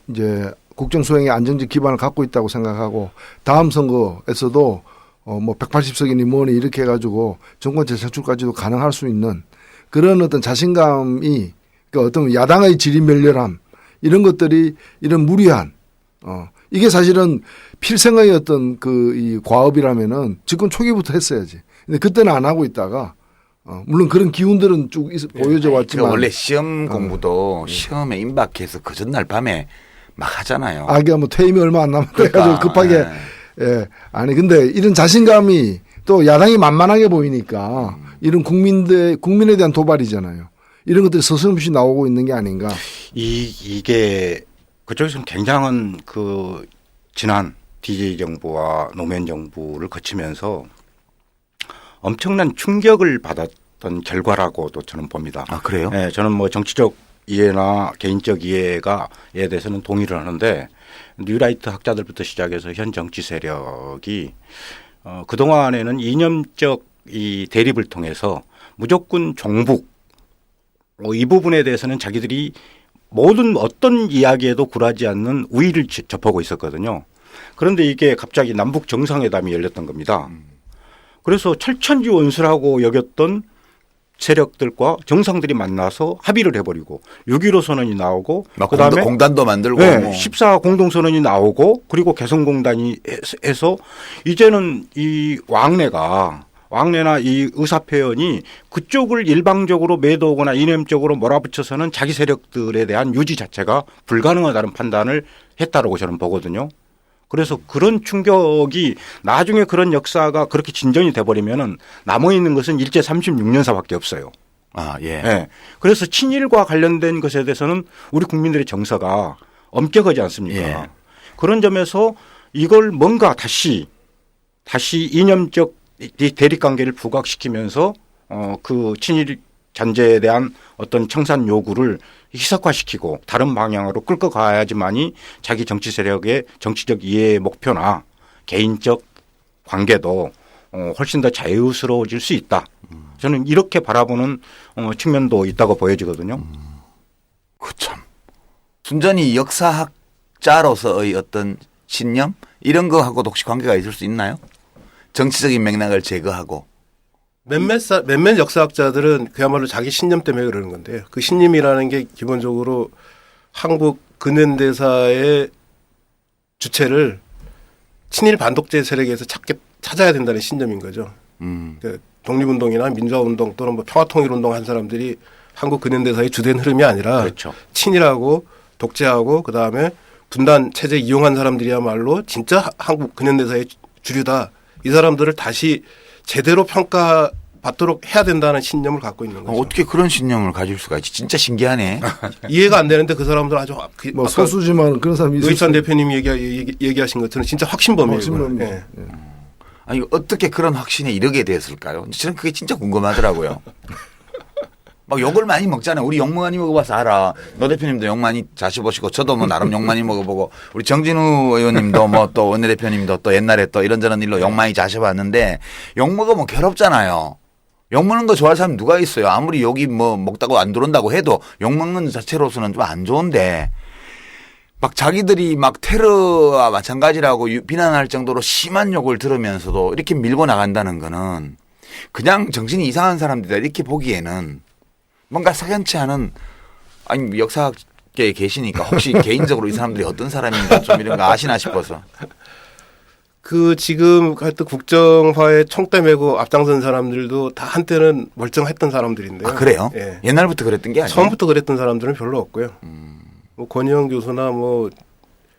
이제 국정 수행의 안정적 기반을 갖고 있다고 생각하고 다음 선거에서도 뭐 180석이니 뭐니 이렇게 해가지고 정권 재창출까지도 가능할 수 있는 그런 어떤 자신감이 그러니까 어떤 야당의 지리멸렬함 이런 것들이 이런 무리한 이게 사실은 필생의 어떤 그 이 과업이라면은 집권 초기부터 했어야지. 근데 그때는 안 하고 있다가 물론 그런 기운들은 쭉 보여져 왔지만 원래 시험 공부도 시험에 임박해서 그 전날 밤에 막 하잖아요. 그러니까 뭐 퇴임이 얼마 안 남았다 해가지고 그러니까, 급하게 아니 근데 이런 자신감이 또 야당이 만만하게 보이니까 이런 국민에 대한 도발이잖아요. 이런 것들이 서슴없이 나오고 있는 게 아닌가. 이게 그쪽에서는 굉장한 그 지난 DJ 정부와 노무현 정부를 거치면서 엄청난 충격을 받았던 결과라고도 저는 봅니다. 아, 그래요? 네, 저는 뭐 정치적 이해나 개인적 이해에 대해서는 동의를 하는데 뉴라이트 학자들부터 시작해서 현 정치 세력이 그동안에는 이념적 이 대립을 통해서 무조건 종북 이 부분에 대해서는 자기들이 모든 어떤 이야기에도 굴하지 않는 우위를 접하고 있었거든요. 그런데 이게 갑자기 남북 정상회담이 열렸던 겁니다. 그래서 철천지 원수라고 여겼던 세력들과 정상들이 만나서 합의를 해버리고 6.15 선언이 나오고 그다음에 공단도 만들고 14 공동선언이 나오고 그리고 개성공단이 해서 이제는 이 왕래나 이 의사표현이 그쪽을 일방적으로 매도하거나 이념적으로 몰아붙여서는 자기 세력들에 대한 유지 자체가 불가능하다는 판단을 했다라고 저는 보거든요. 그래서 그런 충격이 나중에 그런 역사가 그렇게 진전이 돼버리면은 남아있는 것은 일제 36년사밖에 없어요. 네. 그래서 친일과 관련된 것에 대해서는 우리 국민들의 정서가 엄격하지 않습니까? 그런 점에서 이걸 뭔가 다시 이념적 대립관계를 부각시키면서 그 친일 잔재에 대한 어떤 청산 요구를 희석화시키고 다른 방향으로 끌고 가야지만이 자기 정치 세력의 정치적 이해의 목표나 개인적 관계도 훨씬 더 자유스러워질 수 있다. 저는 이렇게 바라보는 측면도 있다고 보여지거든요. 그참 순전히 역사학자로서의 어떤 신념 이런 거하고도 혹시 관계가 있을 수 있나요? 정치적인 맥락을 제거하고. 몇몇 역사학자들은 그야말로 자기 신념 때문에 그러는 건데요. 그 신념이라는 게 기본적으로 한국 근현대사의 주체를 친일 반독재 세력에서 찾아야 된다는 신념인 거죠. 그 독립운동이나 민주화운동 또는 뭐 평화통일운동 한 사람들이 한국 근현대사의 주된 흐름이 아니라 그렇죠. 친일하고 독재하고 그다음에 분단 체제 이용한 사람들이야말로 진짜 한국 근현대사의 주류다. 이 사람들을 다시 제대로 평가받도록 해야 된다는 신념을 갖고 있는 거죠. 어떻게 그런 신념을 가질 수가 있지? 진짜 신기하네. 이해가 안 되는데 그 사람들 아주 뭐 소수지만 그런 사람이 노익산 대표님이 얘기하신 것처럼 진짜 확신범이에요. 확신범이에요. 아니 어떻게 그런 확신에 이르게 되었을까요? 저는 그게 진짜 궁금하더라고요. 막 욕을 많이 먹잖아요. 우리 욕 많이 먹어봐서 알아. 노 대표님도 욕 많이 자주 보시고 저도 뭐 나름 욕 많이 먹어보고 우리 정진우 의원님도 뭐 또 원내대표님도 또 옛날에 또 이런저런 일로 욕 많이 자셔봤는데 욕 먹으면 괴롭잖아요. 욕 먹는 거 좋아할 사람이 누가 있어요. 아무리 욕이 뭐 먹다고 안 들어온다고 해도 욕 먹는 자체로서는 좀 안 좋은데 막 자기들이 막 테러와 마찬가지라고 비난할 정도로 심한 욕을 들으면서도 이렇게 밀고 나간다는 거는 그냥 정신이 이상한 사람들이다 이렇게 보기에는 뭔가 석연치 않은 아니 역사계에 계시니까 혹시 개인적으로 이 사람들이 어떤 사람인가 좀 이런 거 아시나 싶어서. 그 지금 하여튼 국정화에 총대 메고 앞장선 사람들도 다 한때는 멀쩡했던 사람들인데요. 아 그래요? 예. 옛날부터 그랬던 게 아니에요? 처음부터 그랬던 사람들은 별로 없고요. 뭐 권희영 교수나 뭐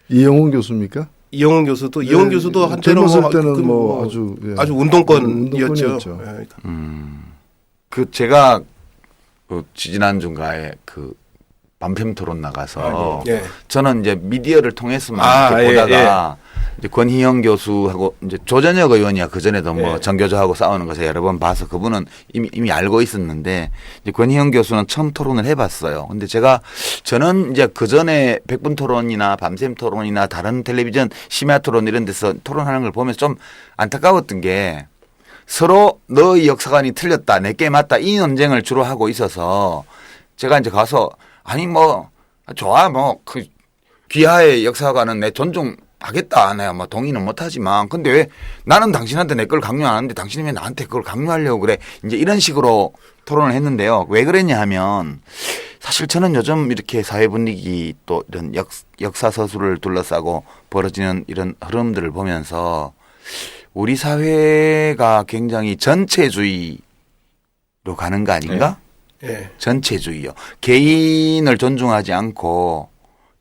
이영훈 교수입니까? 이영훈 교수도 네, 이영훈 교수도 한때는 젊었을 뭐, 때는 뭐 아주 예. 아주 운동권이었죠. 운동권이었죠. 예. 그 제가 그 지지난주인가에 그 밤샘 토론 나가서 예. 저는 이제 미디어를 통해서만 아, 이렇게 예, 보다가 이제 권희영 교수하고 이제 조전혁 의원이야 그 전에도 뭐 예. 정교조하고 싸우는 것을 여러 번 봐서 그분은 이미 알고 있었는데 이제 권희영 교수는 처음 토론을 해봤어요. 근데 저는 이제 그 전에 백분 토론이나 밤샘 토론이나 다른 텔레비전 심야 토론 이런 데서 토론하는 걸 보면서 좀 안타까웠던 게 서로 너의 역사관이 틀렸다 내게 맞다 이 논쟁을 주로 하고 있어서 제가 이제 가서 아니 뭐 좋아 뭐 그 귀하의 역사관은 내 존중하겠다 내가 뭐 동의는 못하지만 근데 왜 나는 당신한테 내 걸 강요 안 하는데 당신이 왜 나한테 그걸 강요하려고 그래 이제 이런 식으로 토론을 했는데요. 왜 그랬냐 하면 사실 저는 요즘 이렇게 사회 분위기 또 이런 역사 서술을 둘러싸고 벌어지는 이런 흐름들을 보면서 우리 사회가 굉장히 전체주의로 가는 거 아닌가? 예. 전체주의요. 개인을 존중하지 않고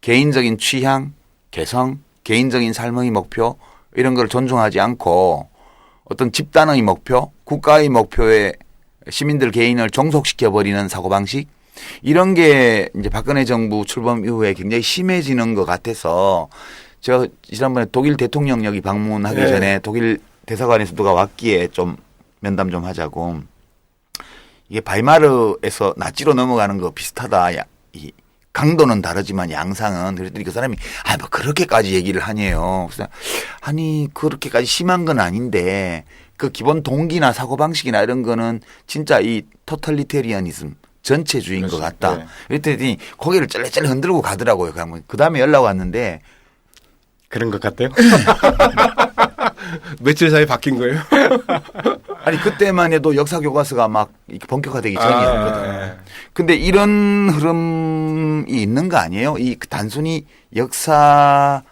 개인적인 취향, 개성, 개인적인 삶의 목표 이런 걸 존중하지 않고 어떤 집단의 목표, 국가의 목표에 시민들 개인을 종속시켜버리는 사고방식 이런 게 이제 박근혜 정부 출범 이후에 굉장히 심해지는 것 같아서 제가 지난번에 독일 대통령역이 방문하기 네. 전에 독일 대사관에서 누가 왔기에 좀 면담 좀 하자고 이게 바이마르에서 나치로 넘어가는 거 비슷하다. 이 강도는 다르지만 양상은 그랬더니 그 사람이 뭐 그렇게까지 얘기를 하네요. 그래서 아니 그렇게까지 심한 건 아닌데 그 기본 동기나 사고방식이나 이런 거는 진짜 이 토탈리테리아니즘 전체주의인 것 같다. 네. 그랬더니 고개를 짤레짤레 흔들고 가더라고요. 그 다음에 연락 왔는데 그런 것 같아요. 며칠 사이에 바뀐 거예요? 아니 그때만 해도 역사 교과서가 막 이렇게 본격화되기 전이었거든요. 예. 근데 이런 흐름이 있는 거 아니에요? 이 단순히 역사관의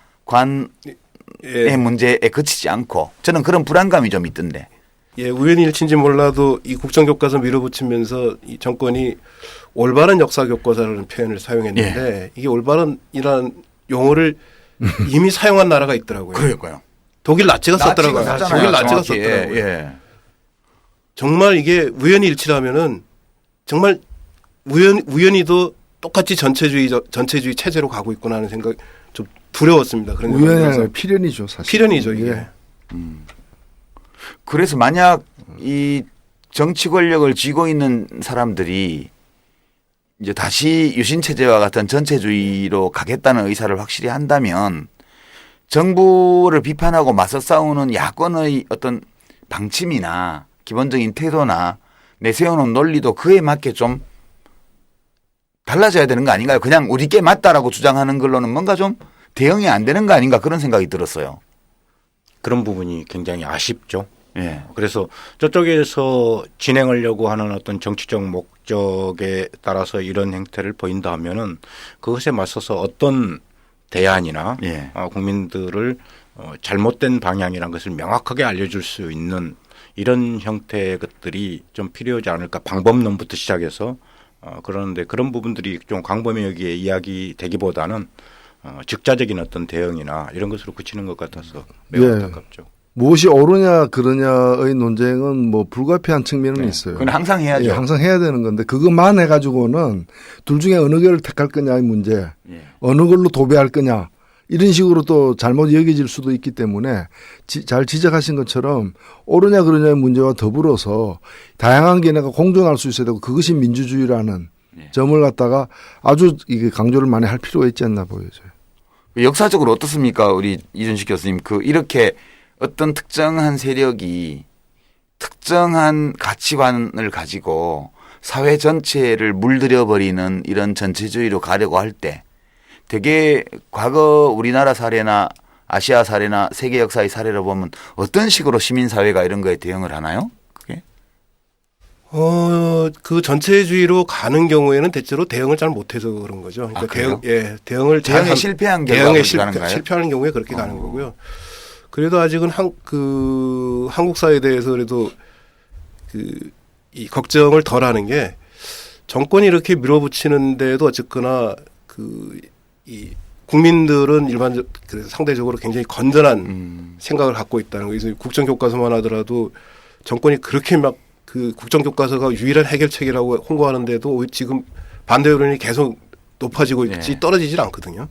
예. 문제에 그치지 않고 저는 그런 불안감이 좀 있던데. 예, 우연히 일치인지 몰라도 이 국정교과서 밀어붙이면서 이 정권이 올바른 역사 교과서라는 표현을 사용했는데 이게 올바른이라는 용어를 이미 사용한 나라가 있더라고요. 그러니까요. 독일 나치가 썼더라고요. 독일 나치가 정확히. 썼더라고요. 예. 정말 이게 우연히 일치라면은 정말 우연히도 똑같이 전체주의 체제로 가고 있구나 하는 생각 좀 두려웠습니다. 그런 우연이 생각이 아니라 필연이죠, 사실. 필연이죠 이게. 예. 그래서 만약 이 정치 권력을 쥐고 있는 사람들이 이제 다시 유신 체제와 같은 전체주의로 가겠다는 의사를 확실히 한다면 정부를 비판하고 맞서 싸우는 야권의 어떤 방침이나 기본적인 태도나 내세우는 논리도 그에 맞게 좀 달라져야 되는 거 아닌가요? 그냥 우리께 맞다라고 주장하는 걸로는 뭔가 좀 대응이 안 되는 거 아닌가 그런 생각이 들었어요. 그런 부분이 굉장히 아쉽죠. 예. 그래서 저쪽에서 진행하려고 하는 어떤 정치적 목적에 따라서 이런 행태를 보인다 하면은 그것에 맞서서 어떤 대안이나 예. 국민들을 잘못된 방향이라는 것을 명확하게 알려줄 수 있는 이런 형태의 것들이 좀 필요하지 않을까. 방법론부터 시작해서 그러는데 그런 부분들이 좀 광범위하게 이야기되기보다는 즉자적인 어떤 대응이나 이런 것으로 그치는 것 같아서 매우 예. 안타깝죠. 무엇이 옳으냐 그러냐의 논쟁은 뭐 불가피한 측면은 있어요. 그건 항상 해야죠. 예, 항상 해야 되는 건데 그것만 해가지고는 둘 중에 어느 개를 택할 거냐의 문제, 예. 어느 걸로 도배할 거냐 이런 식으로 또 잘못 여겨질 수도 있기 때문에 잘 지적하신 것처럼 옳으냐 그러냐의 문제와 더불어서 다양한 견해가 공존할 수 있어야 되고 그것이 민주주의라는 점을 갖다가 아주 이게 강조를 많이 할 필요가 있지 않나 보여져요. 역사적으로 어떻습니까? 우리 이준식 교수님. 이렇게 어떤 특정한 세력이 특정한 가치관을 가지고 사회 전체를 물들여 버리는 이런 전체주의로 가려고 할 때 되게 과거 우리나라 사례나 아시아 사례나 세계 역사의 사례를 보면 어떤 식으로 시민사회가 이런 거에 대응을 하나요? 그게? 그 전체주의로 가는 경우에는 대체로 대응을 잘 못해서 그런 거죠. 그러니까 그래요? 대응을 대응에 실패한 경우가 대응에 그렇게 가는 거예요? 실패하는 경우에 그렇게 가는 거고요. 그래도 아직은 한국 사회에 대해서 그래도 이 걱정을 덜 하는 게 정권이 이렇게 밀어붙이는데도 어쨌거나 이 국민들은 상대적으로 굉장히 건전한 생각을 갖고 있다는 거. 그래서 국정교과서만 하더라도 정권이 그렇게 막 국정교과서가 유일한 해결책이라고 홍보하는데도 지금 반대 여론이 계속 높아지고 있지 떨어지질 않거든요.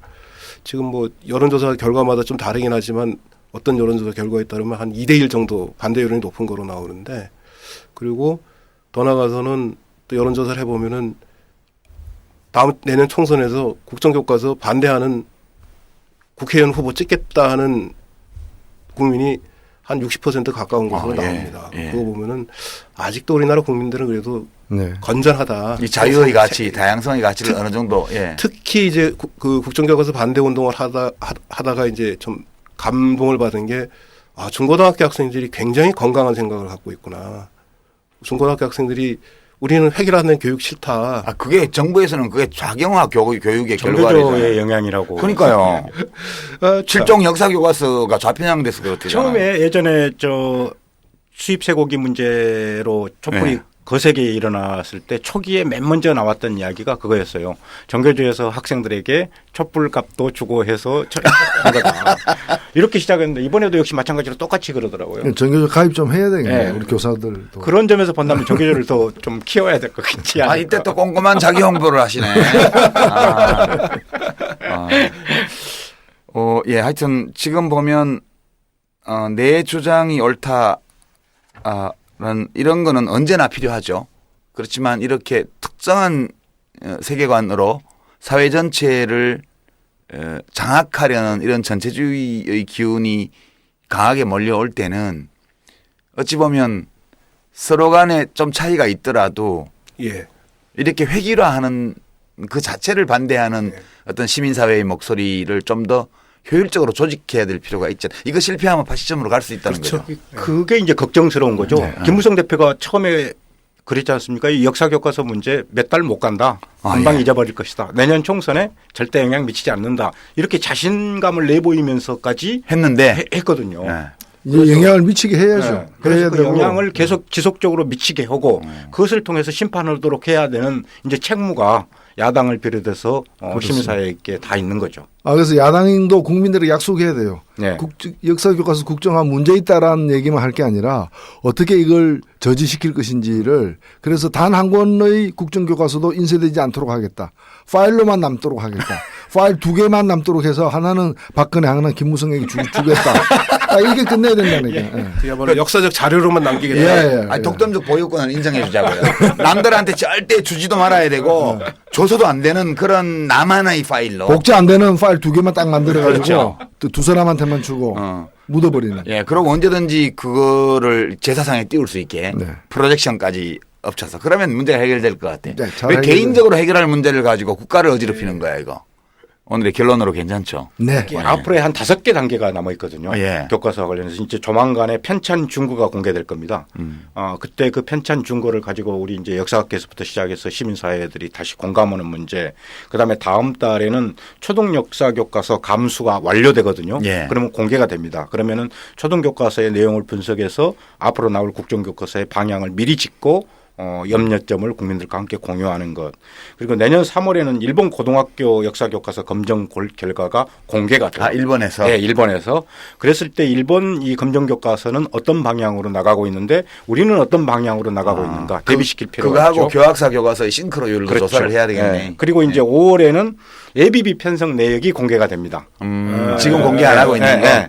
지금 뭐 여론조사 결과마다 좀 다르긴 하지만 어떤 여론조사 결과에 따르면 한 2대1 정도 반대 여론이 높은 거로 나오는데 그리고 더 나가서는 또 여론조사를 해보면은 내년 총선에서 국정교과서 반대하는 국회의원 후보 찍겠다 하는 국민이 한 60% 가까운 것으로 나옵니다. 예. 그거 보면은 아직도 우리나라 국민들은 그래도 건전하다. 이 자유의 가치, 다양성의 가치를 어느 정도. 특히 이제 그 국정교과서 반대 운동을 하다가 이제 좀 감동을 받은 게 중고등학교 학생들이 굉장히 건강한 생각을 갖고 있구나. 중고등학교 학생들이 우리는 획일화된 교육 싫다. 그게 정부에서는 그게 작용화 교육의 결과를. 정교조의 영향이라고. 그러니까요. 실종 역사 교과서가 좌편향돼서 그렇대요. 처음에 예전에 수입 쇠고기 문제로 촛불이 거세게 일어났을 때 초기에 맨 먼저 나왔던 이야기가 그거였어요. 정교조에서 학생들에게 촛불값도 주고 해서 한 거다. 이렇게 시작했는데 이번에도 역시 마찬가지로 똑같이 그러더라고요. 정교조 가입 좀 해야 되겠네요. 우리 교사들도. 그런 점에서 본다면 정교조를 더 좀 키워야 될 것 같지 않을까. 이때 또 꼼꼼한 자기 홍보를 하시네. 하여튼 지금 보면 내 주장이 옳다. 이런 거는 언제나 필요하죠. 그렇지만 이렇게 특정한 세계관으로 사회 전체를 장악하려는 이런 전체주의의 기운이 강하게 몰려올 때는 어찌 보면 서로 간에 좀 차이가 있더라도 이렇게 획일화하는 그 자체를 반대하는 어떤 시민사회의 목소리를 좀 더 효율적으로 조직해야 될 필요가 있죠. 이거 실패하면 파시즘으로 갈 수 있다는 거죠. 그게 이제 걱정스러운 거죠. 김무성 대표가 처음에 그랬지 않습니까? 이 역사교과서 문제 몇 달 못 간다. 금방 잊어버릴 것이다. 내년 총선에 절대 영향 미치지 않는다. 이렇게 자신감을 내보이면서까지 했는데 했거든요. 이제 영향을 미치게 해야죠. 그래서 그 영향을 계속 지속적으로 미치게 하고 그것을 통해서 심판하도록 해야 되는 이제 책무가 야당을 비롯해서 시민사회에게 다 있는 거죠. 그래서 야당도 국민들에게 약속해야 돼요. 역사교과서 국정화 문제 있다라는 얘기만 할 게 아니라 어떻게 이걸 저지시킬 것인지를 그래서 단 한 권의 국정교과서도 인쇄되지 않도록 하겠다. 파일로만 남도록 하겠다. 파일 2개만 남도록 해서 하나는 박근혜 하나는 김무성에게 주겠다. 이렇게 끝내야 된다는 게. 그야말로 역사적 자료로만 남기겠다. 독점적 보유권을 인정해 주자고요. 남들한테 절대 주지도 말아야 되고 줘서도 안 되는 그런 나만의 파일로. 복제 안 되는 파일 2개만 딱 만들어가지고 두 사람한테만 주고 묻어버리는. 그리고 언제든지 그거를 제사상에 띄울 수 있게 프로젝션까지 엎쳐서 그러면 문제가 해결될 것 같아요. 왜 개인적으로 해결할 문제를 가지고 국가를 어지럽히는 거야 이거. 오늘의 결론으로 괜찮죠. 앞으로에 한 5개 단계가 남아 있거든요. 교과서와 관련해서 이제 조만간에 편찬 준거가 공개될 겁니다. 그때 그 편찬 준거를 가지고 우리 이제 역사학계에서부터 시작해서 시민사회들이 다시 공감하는 문제. 그다음에 다음 달에는 초등 역사 교과서 감수가 완료되거든요. 그러면 공개가 됩니다. 그러면은 초등 교과서의 내용을 분석해서 앞으로 나올 국정 교과서의 방향을 미리 짓고 염려점을 국민들과 함께 공유하는 것. 그리고 내년 3월에는 일본 고등학교 역사교과서 검정 결과가 공개가 돼요. 아, 일본에서? 네, 일본에서. 그랬을 때 일본 이 검정 교과서는 어떤 방향으로 나가고 있는데 우리는 어떤 방향으로 나가고 있는가 대비시킬 필요가 있죠. 그거하고 교학사 교과서의 싱크로율로 그렇죠. 조사를 해야 되겠네. 네. 그리고 이제 5월에는 예비비 편성 내역이 공개가 됩니다. 지금 공개 안 하고 있는 거.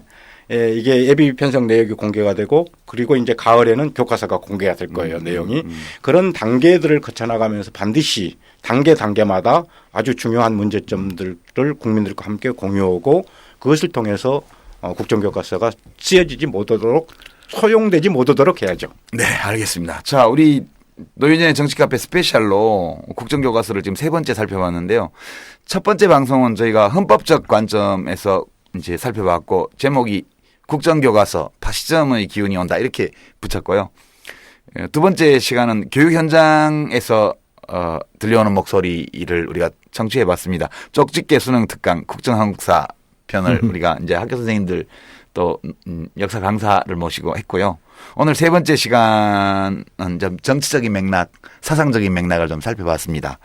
예, 이게 예비 편성 내역이 공개가 되고 그리고 이제 가을에는 교과서가 공개가 될 거예요. 내용이. 그런 단계들을 거쳐나가면서 반드시 단계마다 아주 중요한 문제점들을 국민들과 함께 공유하고 그것을 통해서 국정교과서가 쓰여지지 못하도록 소용되지 못하도록 해야죠. 네, 알겠습니다. 자, 우리 노윤현의 정치카페 스페셜로 국정교과서를 지금 3번째 살펴봤는데요. 첫 번째 방송은 저희가 헌법적 관점에서 이제 살펴봤고 제목이 국정교과서 파시즘의 기운이 온다 이렇게 붙였고요. 두 번째 시간은 교육 현장에서 들려오는 목소리를 우리가 청취해봤습니다. 쪽집게 수능 특강 국정한국사 편을 우리가 이제 학교 선생님들 또 역사 강사를 모시고 했고요. 오늘 세 번째 시간은 좀 정치적인 맥락, 사상적인 맥락을 좀 살펴봤습니다.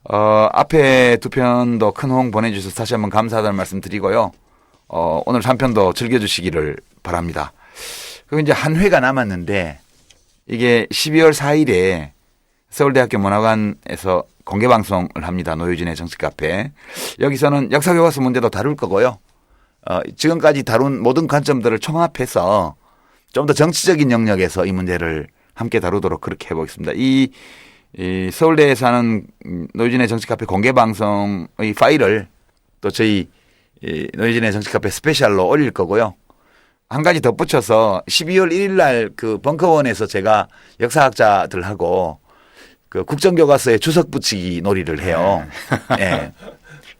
앞에 두 편도 큰 호응 보내주셔서 다시 한번 감사하다는 말씀 드리고요. 오늘 3편도 즐겨주시기를 바랍니다. 그리고 이제 한 회가 남았는데 이게 12월 4일에 서울대학교 문화관에서 공개방송을 합니다. 노유진의 정치카페. 여기서는 역사교과서 문제도 다룰 거고요. 지금까지 다룬 모든 관점들을 총합해서 좀 더 정치적인 영역에서 이 문제를 함께 다루도록 그렇게 해보겠습니다. 이 서울대에서 하는 노유진의 정치카페 공개방송의 파일을 또 저희 노유진의 정치카페 스페셜로 올릴 거고요. 한 가지 덧붙여서 12월 1일 날 그 벙커원에서 제가 역사학자들하고 그 국정교과서에 주석 붙이기 놀이를 해요. 예.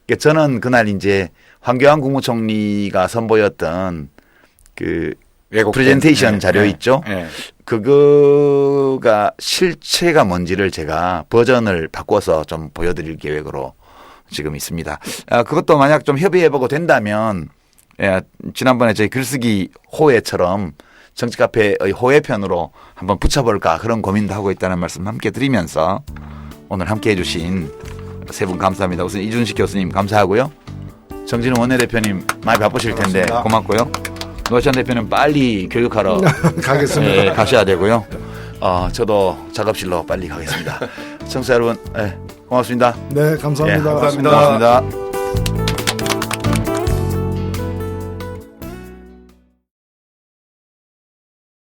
네. 저는 그날 이제 황교안 국무총리가 선보였던 그 프레젠테이션 자료 있죠. 그거가 실체가 뭔지를 제가 버전을 바꿔서 좀 보여드릴 계획으로 지금 있습니다. 그것도 만약 좀 협의해보고 된다면 지난번에 저희 글쓰기 호회처럼 정치카페의 호회편으로 한번 붙여볼까 그런 고민도 하고 있다는 말씀 함께 드리면서 오늘 함께 해주신 세 분 감사합니다. 우선 이준식 교수님 감사하고요. 정진우 원내대표님 많이 바쁘실 텐데 고맙습니다. 고맙고요. 노시안 대표는 빨리 교육하러 가겠습니다. 가셔야 되고요. 저도 작업실로 빨리 가겠습니다. 청취자 여러분 고맙습니다. 네, 감사합니다. 고맙습니다.